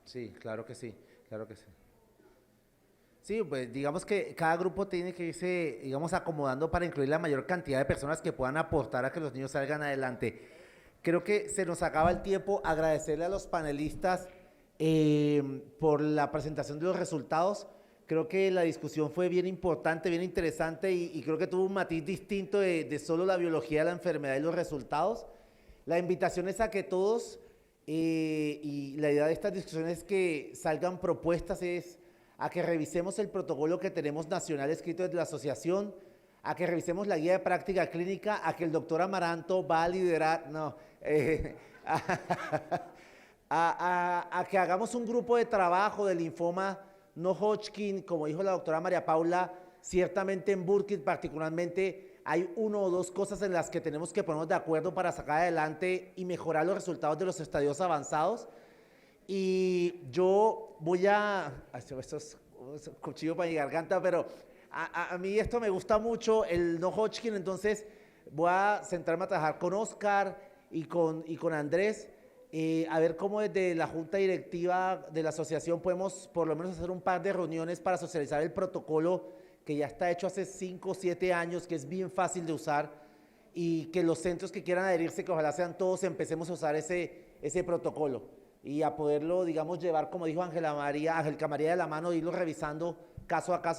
Sí, claro que sí, claro que sí. Sí, pues digamos que cada grupo tiene que irse, digamos, acomodando para incluir la mayor cantidad de personas que puedan aportar a que los niños salgan adelante. Creo que se nos acaba el tiempo. Agradecerle a los panelistas por la presentación de los resultados. Creo que la discusión fue bien importante, bien interesante y creo que tuvo un matiz distinto de solo la biología de la enfermedad y los resultados. La invitación es a que todos, y la idea de estas discusiones es que salgan propuestas, es a que revisemos el protocolo que tenemos nacional escrito desde la asociación, a que revisemos la guía de práctica clínica, a que el doctor Amaranto va a liderar, a que hagamos un grupo de trabajo de linfoma no Hodgkin, como dijo la doctora María Paula, ciertamente en Burkitt particularmente hay 1 o 2 cosas en las que tenemos que ponernos de acuerdo para sacar adelante y mejorar los resultados de los estadios avanzados. Y yo voy esto es un cuchillo para mi garganta, pero a mí esto me gusta mucho, el no Hodgkin, entonces voy a centrarme a trabajar con Oscar y con Andrés, a ver cómo desde la junta directiva de la asociación podemos por lo menos hacer un par de reuniones para socializar el protocolo que ya está hecho hace 5 o 7 años, que es bien fácil de usar, y que los centros que quieran adherirse, que ojalá sean todos, empecemos a usar ese protocolo y a poderlo, digamos, llevar, como dijo Angélica María, de la mano, e irlo revisando caso a caso.